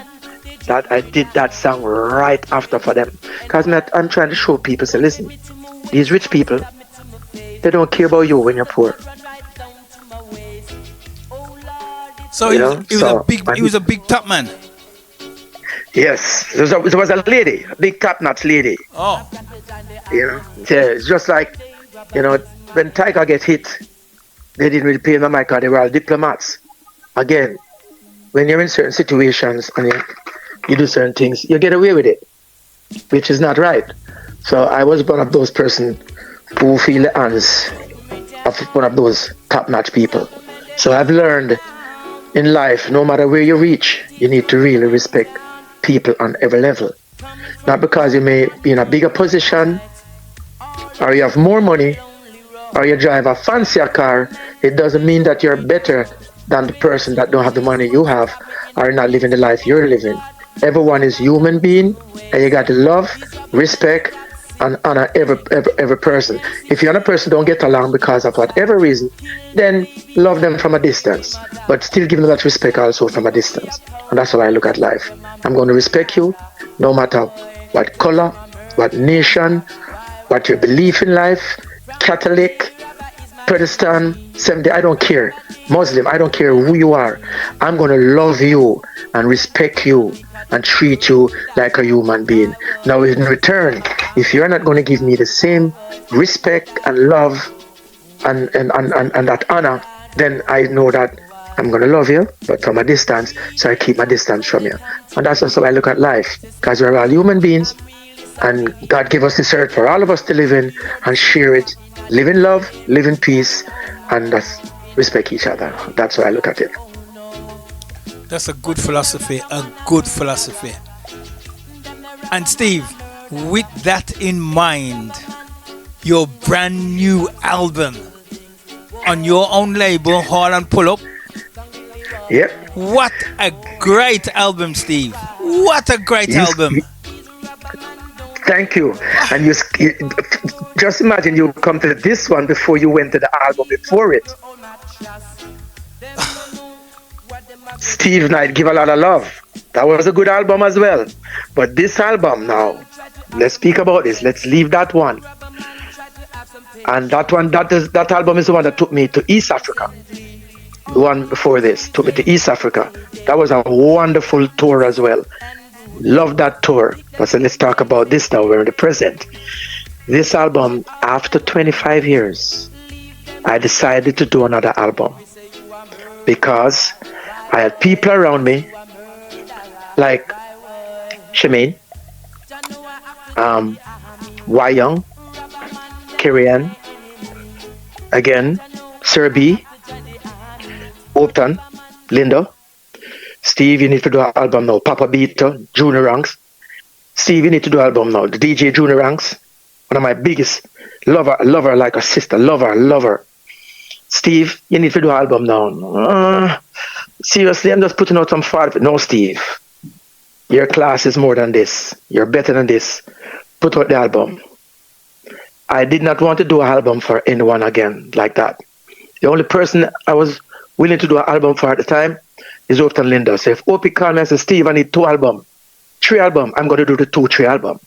That I did that song right after for them. Because I'm trying to show people, say, listen, these rich people, they don't care about you when you're poor. So You know? he was a big top man. Yes, there was a lady, a big top-notch lady. Oh, You know, yeah, it's just like, when Tiger get hit, they didn't really pay them because they were all diplomats. Again, when you're in certain situations and you do certain things, you get away with it, which is not right. So I was one of those person who feel the hands of one of those top-notch people. So I've learned in life, no matter where you reach, you need to really respect people on every level. Not because you may be in a bigger position, or you have more money, or you drive a fancier car, it doesn't mean that you're better than the person that don't have the money you have, or not living the life you're living. Everyone is human being, and you got to love, respect, and honor every person. If you and a person don't get along because of whatever reason, then love them from a distance, but still give them that respect also from a distance. And that's how I look at life. I'm going to respect you no matter what color, what nation, what your belief in life, Catholic, Protestant, Seventh-day, I don't care. Muslim, I don't care who you are. I'm going to love you and respect you and treat you like a human being. Now, in return, if you're not going to give me the same respect and love and that honor, then I know that I'm going to love you, but from a distance, so I keep my distance from you. And that's also how I look at life, because we're all human beings, and God gave us this earth for all of us to live in and share it, live in love, live in peace, and respect each other. That's how I look at it. that's a good philosophy. A good philosophy. And Steve, with that in mind, your brand new album on your own label, Hall and Pull Up. Yep. What a great album, Steve. What a great album. Thank you. And you just imagine you come to this one before you went to the album before it. Steve Knight give a lot of love. That was a good album as well. But this album now, let's speak about this. Let's leave that one. And that album is the one that took me to East Africa. The one before this took me to East Africa. That was a wonderful tour as well. Love that tour. But so let's talk about this now. We're in the present. This album, after 25 years, I decided to do another album because I had people around me like Shemaine, Y Young, Kirian, again, Sir B, Opton, Linda. Steve, you need to do an album now. Papa Beater, Junior Ranks. Steve, you need to do an album now. The DJ Junior Ranks, one of my biggest lover like a sister, lover. Steve, you need to do an album now. Seriously, I'm just putting out some fart. No, Steve, your class is more than this. You're better than this. Put out the album. I did not want to do an album for anyone again like that. The only person I was willing to do an album for at the time is Opton Linda. So if Opie called me and said, Steve, I need 2 albums, 3 albums, I'm going to do the 2-3 album.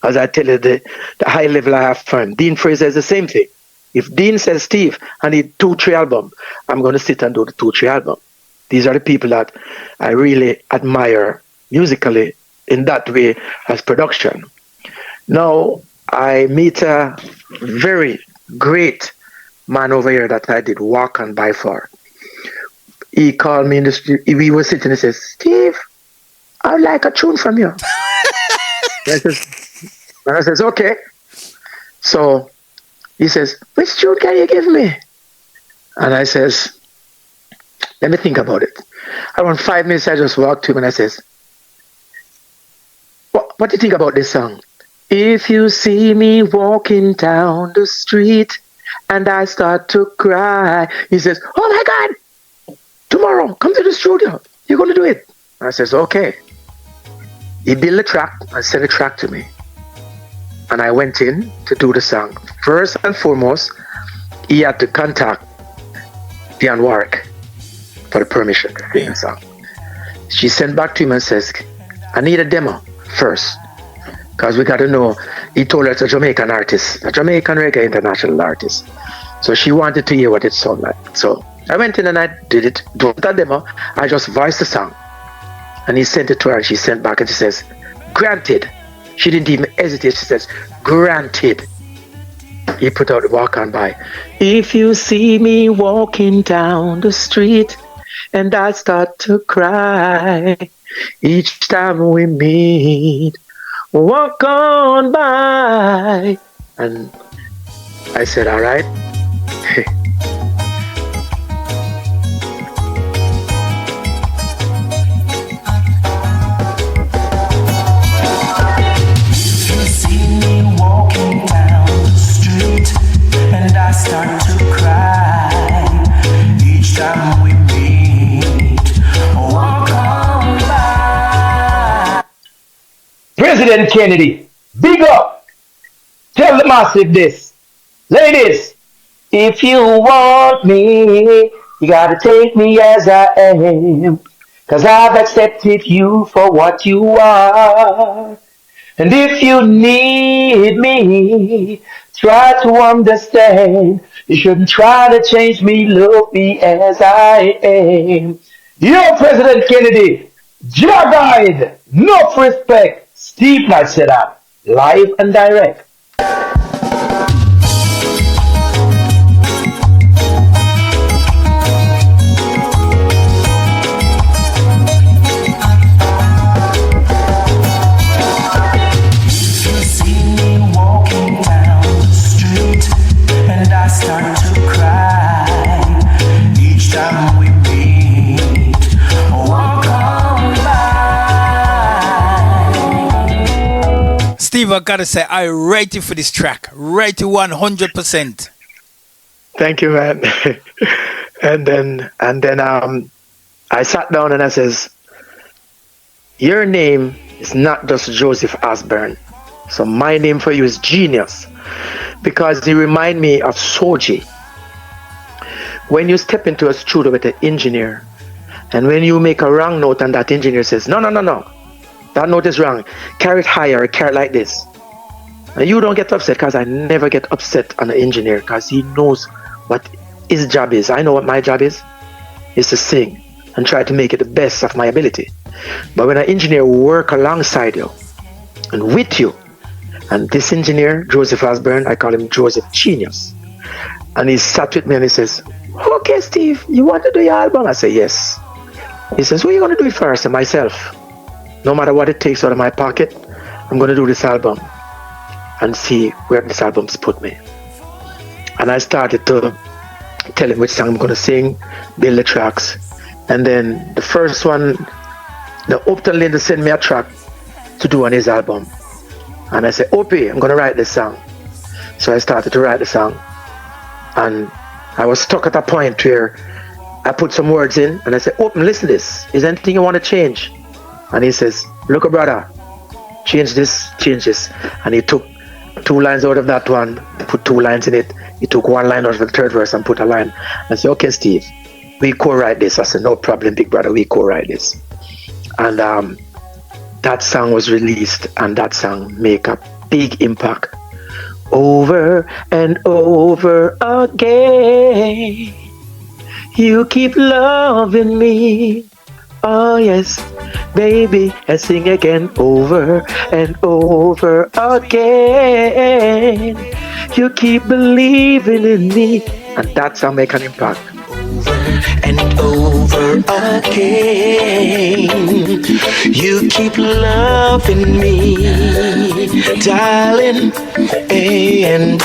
As I tell you, the high level I have for him. Dean Fraser is the same thing. If Dean says, Steve, I need 2-3 albums, I'm going to sit and do the 2-3 album. These are the people that I really admire musically in that way as production. Now, I meet a very great man over here that I did walk on by for. He called me in the street. We were sitting and he says, Steve, I would like a tune from you. And I says, okay. So he says, which tune can you give me? And I says, let me think about it. Around 5 minutes, I just walked to him and I says, what do you think about this song? If you see me walking down the street and I start to cry, he says, oh my God, tomorrow, come to the studio. You're going to do it. I says, okay. He built a track and sent a track to me. And I went in to do the song. First and foremost, he had to contact Diane Warwick for the permission to sing the song. She sent back to him and says, I need a demo first. Because we got to know, he told her it's a Jamaican artist, a Jamaican reggae international artist. So she wanted to hear what it sounded like. So I went in and I did it, do that demo. I just voiced the song. And he sent it to her and she sent back and she says, granted. She didn't even hesitate. She says, granted. He put out the walk on by. If you see me walking down the street and I start to cry each time we meet, walk on by. And I said, all right. You see me walking down the street and I start to cry each time we meet, walk on by. President Kennedy, big up. Tell the massive this. Ladies, if you want me, you gotta take me as I am. Cause I've accepted you for what you are. And if you need me, try to understand. You shouldn't try to change me, love me as I am. Yo, President Kennedy, your guide, enough respect. Steve Knight said that, live and direct. You see me walking down the street and I start to cry each time we meet, walk on by. Steve, I gotta say, I rate you for this track. Rate you 100%. Thank you, man. and then I sat down and I says, your name is not just Joseph Osborne. So my name for you is Genius. Because you remind me of Soji. When you step into a studio with an engineer, and when you make a wrong note and that engineer says, no, that note is wrong. Carry it higher, carry it like this. And you don't get upset, because I never get upset on an engineer, because he knows what his job is. I know what my job is to sing and try to make it the best of my ability. But when an engineer work alongside you and with you, and this engineer, Joseph Osborne, I call him Joseph Genius, and he sat with me and he says, okay, Steve, you want to do your album? I say, yes. He says, what are you going to do it for? I say, myself. No matter what it takes out of my pocket, I'm going to do this album and see where this album's put me. And I started to tell him which song I'm going to sing, build the tracks. And then the first one, the Upton Linda sent me a track to do on his album. And I said, Opie, I'm going to write this song. So I started to write the song. And I was stuck at a point where I put some words in and I said, Open, listen to this. Is there anything you want to change? And he says, look, brother, change this. And he took 2 lines out of that one, put 2 lines in it. He took 1 line out of the third verse and put a line. I said, okay, Steve, we co-write this. I said, no problem, big brother, we co-write this. And that song was released, and that song make a big impact. Over and over again, you keep loving me. Oh yes, baby, and sing again. Over and over again, you keep believing in me. And that song make an impact. Over and over again, you keep loving me, darling. And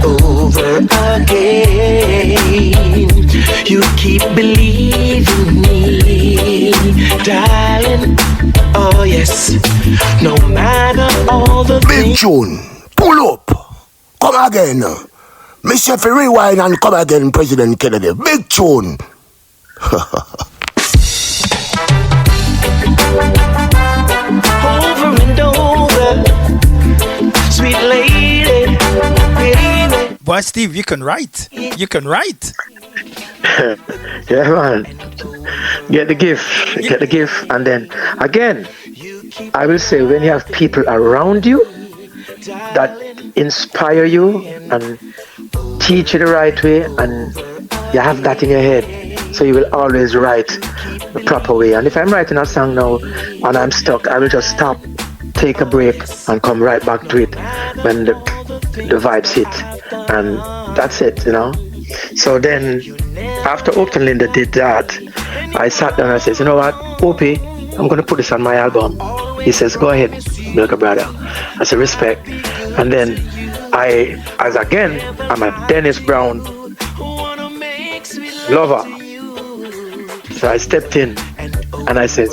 over again, you keep believing me, darling. Oh yes, no matter tune. Pull up. Come again. Mr. F rewind and come again, President Kennedy. Big tune. Over and over, sweet lady, baby. Boy, Steve, you can write. You can write. Yeah, man. Get the gift, and then again, I will say when you have people around you that inspire you and teach you the right way, and you have that in your head, so you will always write the proper way. And if I'm writing a song now and I'm stuck, I will just stop, take a break, and come right back to it when the vibes hit, and that's it, you know. So then, after Upton Linda did that, I sat down and I said, you know what, Opie, I'm going to put this on my album. He says, go ahead, Milka brother. I said, respect. And then I'm a Dennis Brown lover. So I stepped in and I said,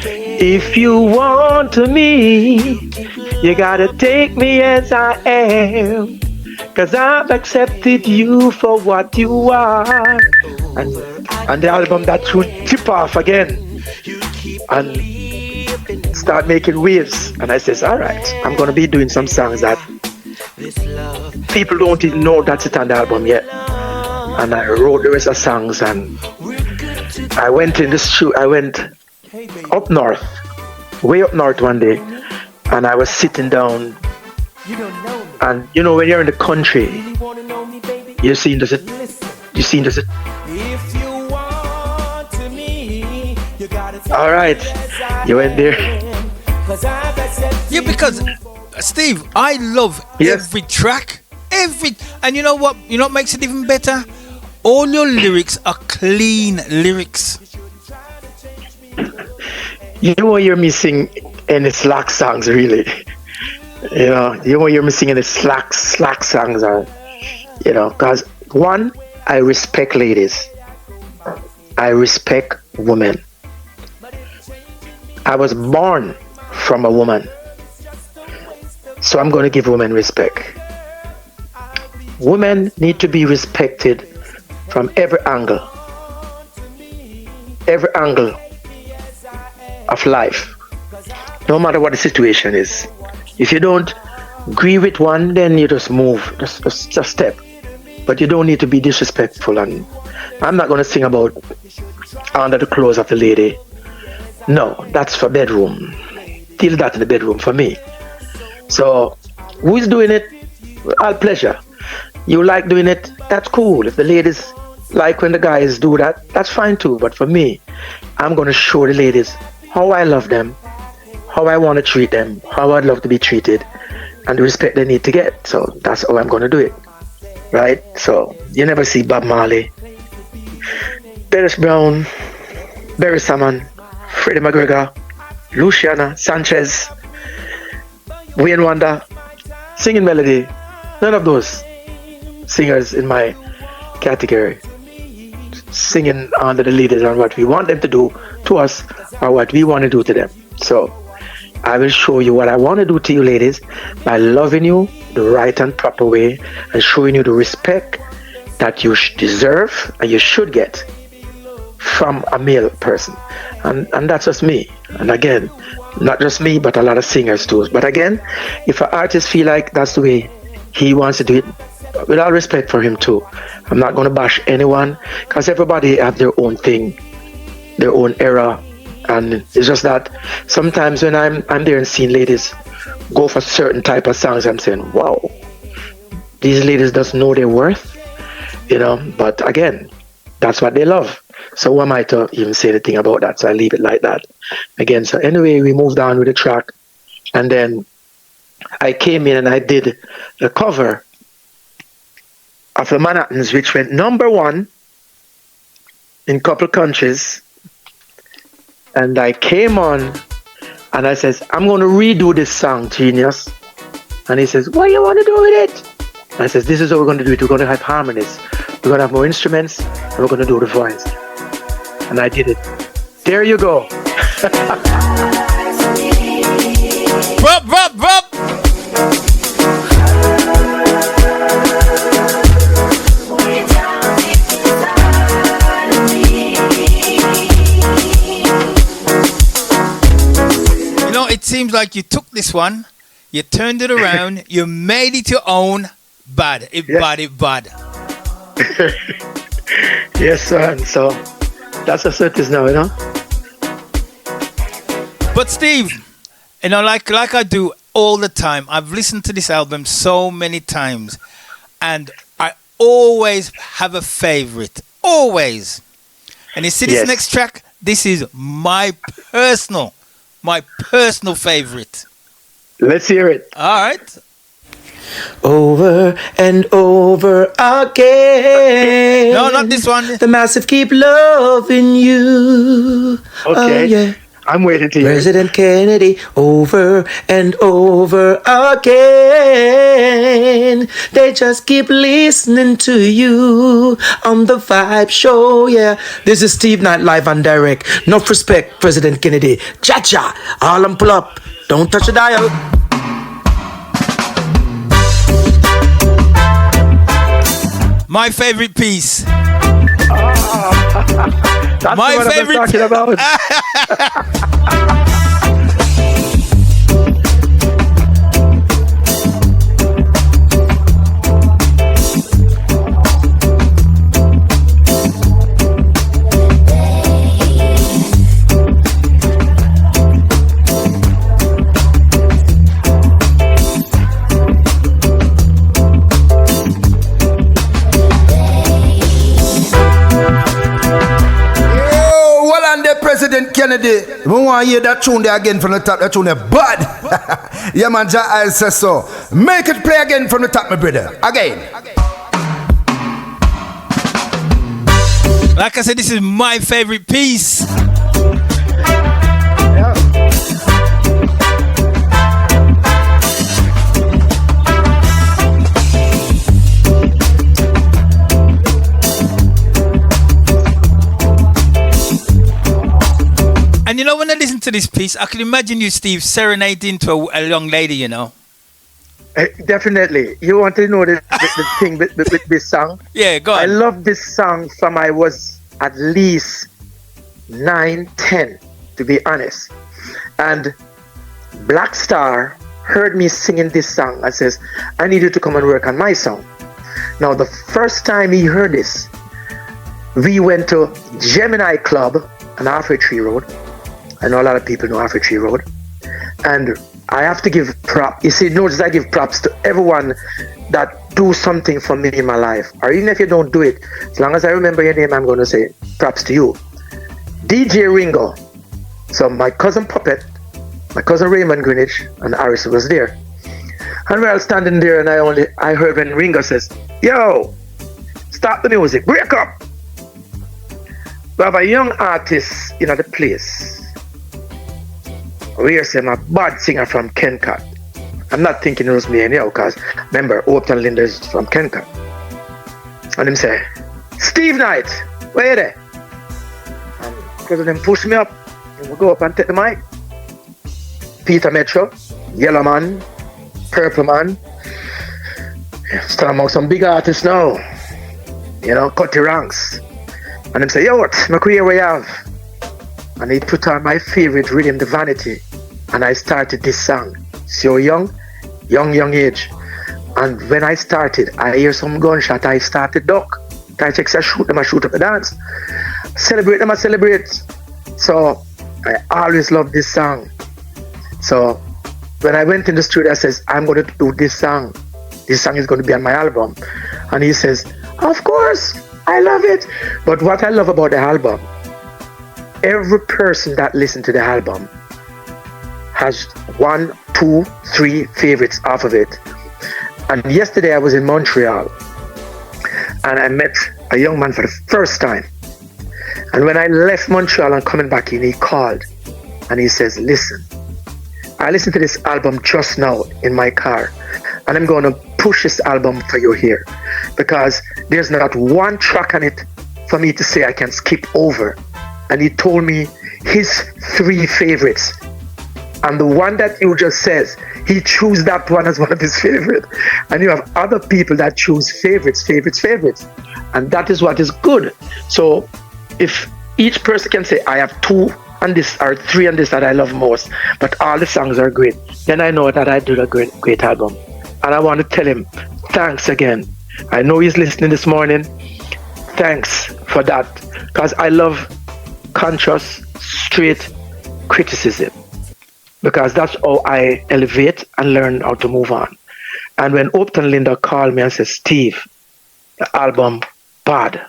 if you want me, you gotta take me as I am. 'Cause I've accepted you for what you are. And the album that should tip off again and start making waves. And I says, all right, I'm going to be doing some songs that people don't even know that's it on the album yet. And I wrote the rest of songs, and I went in the studio. I went up north, way up north one day, and I was sitting down. And you know, when you're in the country, you seen does it. All right, you went there. Yeah, because Steve, I love every track, and you know what? You know what makes it even better? All your lyrics are clean lyrics. You know what you're missing in the slack songs, really. You know what you're missing in the slack songs are, you know, because one, I respect ladies. I respect women. I was born from a woman, so I'm going to give women respect. Women need to be respected from every angle of life, no matter what the situation is. If you don't agree with one, then you just move, just step. But you don't need to be disrespectful. And I'm not going to sing about under the clothes of the lady. No, that's for bedroom. Deal that in the bedroom for me. So, who is doing it? All pleasure. You like doing it? That's cool. If the ladies like when the guys do that, that's fine too. But for me, I'm going to show the ladies how I love them, how I want to treat them, how I'd love to be treated, and the respect they need to get. So that's how I'm going to do it. Right? So you never see Bob Marley, Dennis Brown, Barry Salmon, Freddie McGregor, Luciana, Sanchez, Wayne Wonder singing melody. None of those singers in my category singing under the leaders on what we want them to do to us or what we want to do to them. So I will show you what I want to do to you ladies by loving you the right and proper way and showing you the respect that you deserve and you should get from a male person. And that's just me. And again, not just me, but a lot of singers too. But again, if an artist feel like that's the way he wants to do it, with all respect for him too, I'm not going to bash anyone, because everybody have their own thing, their own era. And it's just that sometimes when I'm there and seeing ladies go for certain type of songs, I'm saying, wow, these ladies doesn't know their worth, you know. But again, that's what they love. So who am I to even say anything about that? So I leave it like that. Again, so anyway, we moved on with the track. And then I came in and I did the cover of the Manhattans, which went #1 in a couple countries. And I came on and I says, I'm going to redo this song, Genius. And he says, what do you want to do with it? And I says, this is how we're going to do it. We're going to have harmonies. We're going to have more instruments. And we're going to do the voice. And I did it. There you go. Bop, bop, bop. like you took this one, you turned it around, you made it your own. Bad. It bad. Yes, son. So that's what it is now, But Steve, like I do all the time, I've listened to this album so many times, and I always have a favorite. Always. And you see this next track? This is my personal favorite. Let's hear it. All right. Over and over again. No, not this one. The massive keep loving you. Okay. Oh, yeah. I'm waiting to hear President Kennedy, over and over again. They just keep listening to you on the Vibe Show, yeah. This is Steve Knight live and direct. Enough respect, President Kennedy. Cha-cha, all them pull up. Don't touch the dial. My favorite piece. That's My what favorite I'm talking about. President Kennedy, we want to hear that tune there again from the top. That tune there, bud. Yeah, man, I says so. Make it play again from the top, my brother. Again. Like I said, this is my favorite piece. And when I listen to this piece, I can imagine you, Steve, serenading to a young lady, Definitely. You want to know the thing with this song? Yeah, go on. I love this song from I was at least 9, 10, to be honest. And Black Star heard me singing this song and says, I need you to come and work on my song. Now, the first time he heard this, we went to Gemini Club on Halfway Tree Road. I know a lot of people know Halfway Tree Road. And I have to give props. You see, notice I give props to everyone that do something for me in my life. Or even if you don't do it, as long as I remember your name, I'm going to say props to you. DJ Ringo. So my cousin Puppet, my cousin Raymond Greenwich, and Harris was there. And we were all standing there, and I heard when Ringo says, yo, stop the music, break up. We have a young artist in the place. We are saying a bad singer from Kencut. I'm not thinking it was me anyhow, because remember, Overton Linda is from Kencut. And him say, Steve Knight, where you there? And because of them push me up, and we go up and take the mic. Peter Metro, Yellow Man, Purple Man. Still among some big artists now. Cutty Ranks. And him say, yo, what? My career we have. And he put on my favorite rhythm, The Vanity. And I started this song. So young age. And when I started, I hear some gunshot, I started duck. I shoot them, I shoot up a dance. Celebrate them, I celebrate. So I always love this song. So when I went in the studio, I says, I'm going to do this song. This song is going to be on my album. And he says, of course, I love it. But what I love about the album, every person that listened to the album has 1, 2, 3 favorites off of it. And yesterday I was in Montreal and I met a young man for the first time. And when I left Montreal and coming back in, he called and he says, listen, I listened to this album just now in my car and I'm going to push this album for you here because there's not one track on it for me to say I can skip over. And he told me his 3 favorites. And the one that you just says, he chose that one as one of his favorites. And you have other people that choose favorites. And that is what is good. So if each person can say, I have 2 on this or 3 on this that I love most, but all the songs are great, then I know that I did a great album. And I want to tell him thanks again. I know he's listening this morning. Thanks for that, because I love conscious, straight criticism, because that's how I elevate and learn how to move on. And when Upton Linda called me and said, Steve, the album bad,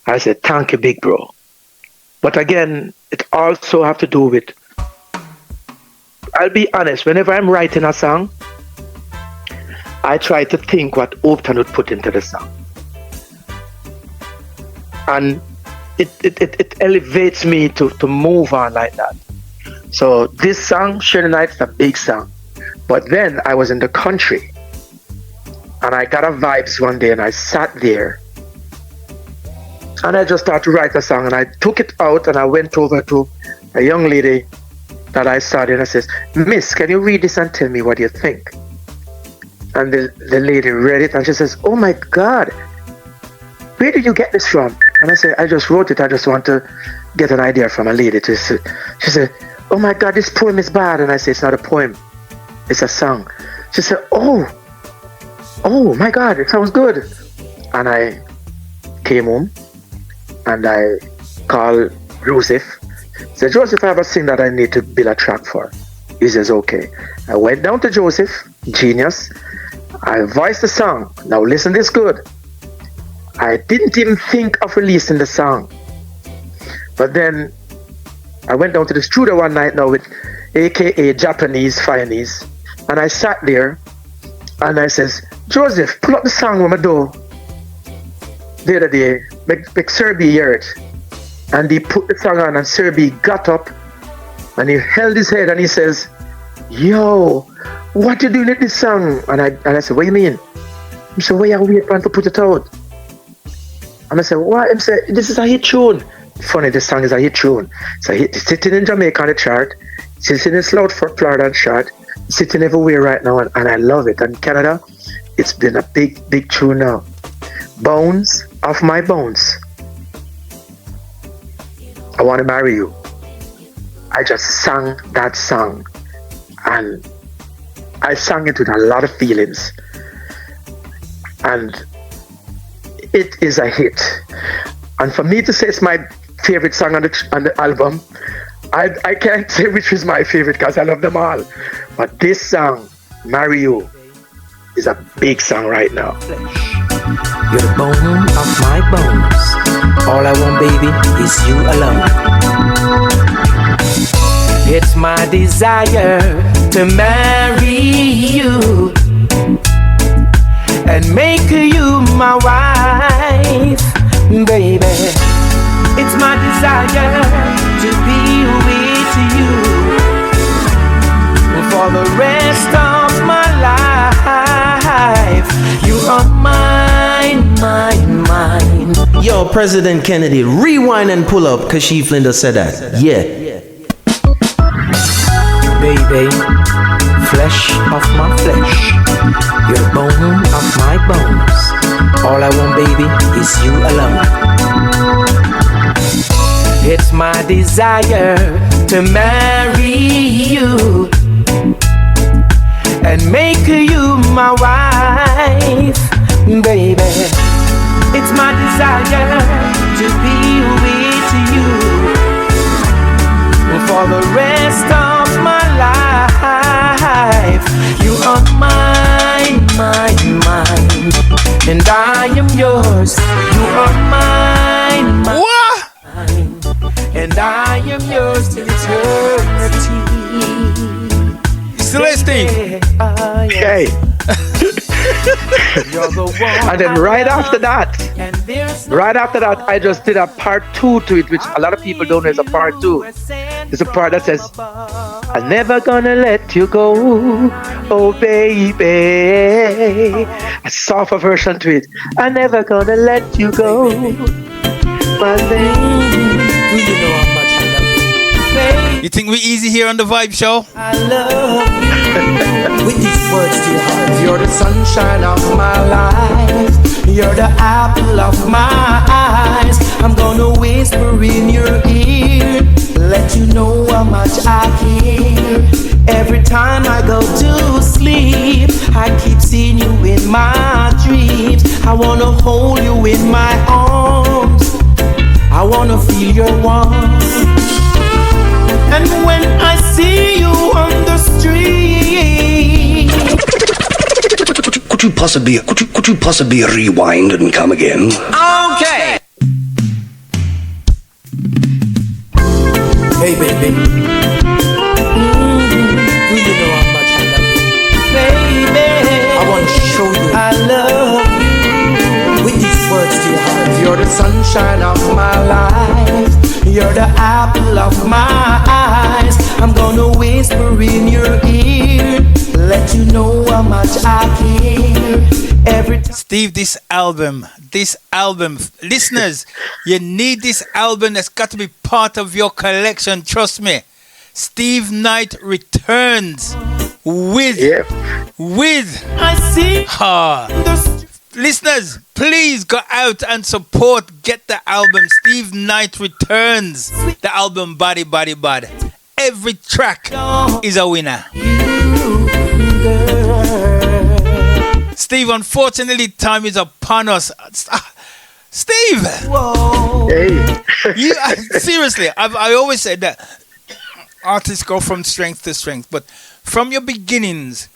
I said, thank you, big bro. But again, it also have to do with, I'll be honest, whenever I'm writing a song, I try to think what Upton would put into the song. And it elevates me to move on like that. So this song, Share the Night, is a big song. But then I was in the country and I got a Vybz one day and I sat there and I just started to write a song, and I took it out and I went over to a young lady that I saw there and I says, Miss, can you read this and tell me what you think? And the lady read it and she says, oh my God, where did you get this from? And I said, I just wrote it. I just want to get an idea from a lady. She said, oh my God, this poem is bad. And I said, it's not a poem. It's a song. She said, oh my God, it sounds good. And I came home and I called Joseph. I said, Joseph, I have a thing that I need to build a track for. He says, okay. I went down to Joseph, genius. I voiced the song. Now listen this good. I didn't even think of releasing the song. But then I went down to the studio one night now with AKA Japanese Finese. And I sat there and I says, Joseph, pull up the song with my door. The other day, make Serbi hear it. And he put the song on and Serbi got up and he held his head and he says, yo, what you doing with this song? And I said, what do you mean? He said, why are you waiting to put it out? And I said, what? He said, this is a hit tune. Funny, this song is a hit tune. It's sitting in Jamaica on the chart, sitting in South Florida on the chart, sitting everywhere right now, and I love it. And Canada, it's been a big tune now. Bones of my bones, I want to marry you. I just sang that song, and I sang it with a lot of feelings, and it is a hit. And for me to say it's my favorite song on the album, I can't say which is my favorite because I love them all. But this song, Marry You, is a big song right now. You're the bone of my bones. All I want, baby, is you alone. It's my desire to marry you and make you my wife, baby. It's my desire to be with you for the rest of my life. You are mine, mine, mine. Yo, President Kennedy, rewind and pull up, cause Chief Linda said that. Yeah. Baby, flesh of my flesh, you're bone of my bones. All I want, baby, is you alone. It's my desire to marry you and make you my wife, baby. It's my desire to be with you for the rest of my life. You are mine, mine, mine, and I am yours. You are mine, mine, mine, and I am yours till eternity. Still listening? Okay. And then right after that, I just did a part 2 to it, which a lot of people don't know is a part 2. It's a part that says, I'm never gonna let you go, oh baby. A softer version to it. I'm never gonna let you go, my lady. You know how much I love you. You think we're easy here on the Vibe Show? I love you. With these words to your heart. You're the sunshine of my life. You're the apple of my eyes. I'm gonna whisper in your ear. let you know how much I care. Every time I go to sleep, I keep seeing you in my dreams. I wanna hold you in my arms, I wanna feel your warmth. And when I see you on the street, could you possibly rewind and come again? okay. Hey baby, do you know how much I love you? Baby, I want to show you I love you with these words to your heart. You're the sunshine of my life, you're the apple of my eyes. I'm gonna whisper in your ear, let you know how much I care. Every time. Steve, this album, listeners, you need this album. That's got to be part of your collection. Trust me. Steve Knight returns with I see. Listeners, please go out and support. Get the album. Steve Knight returns. The album Body Body Body. Every track is a winner. Steve, unfortunately, time is upon us. Steve! Hey. Seriously, I always said that artists go from strength to strength, but from your beginnings,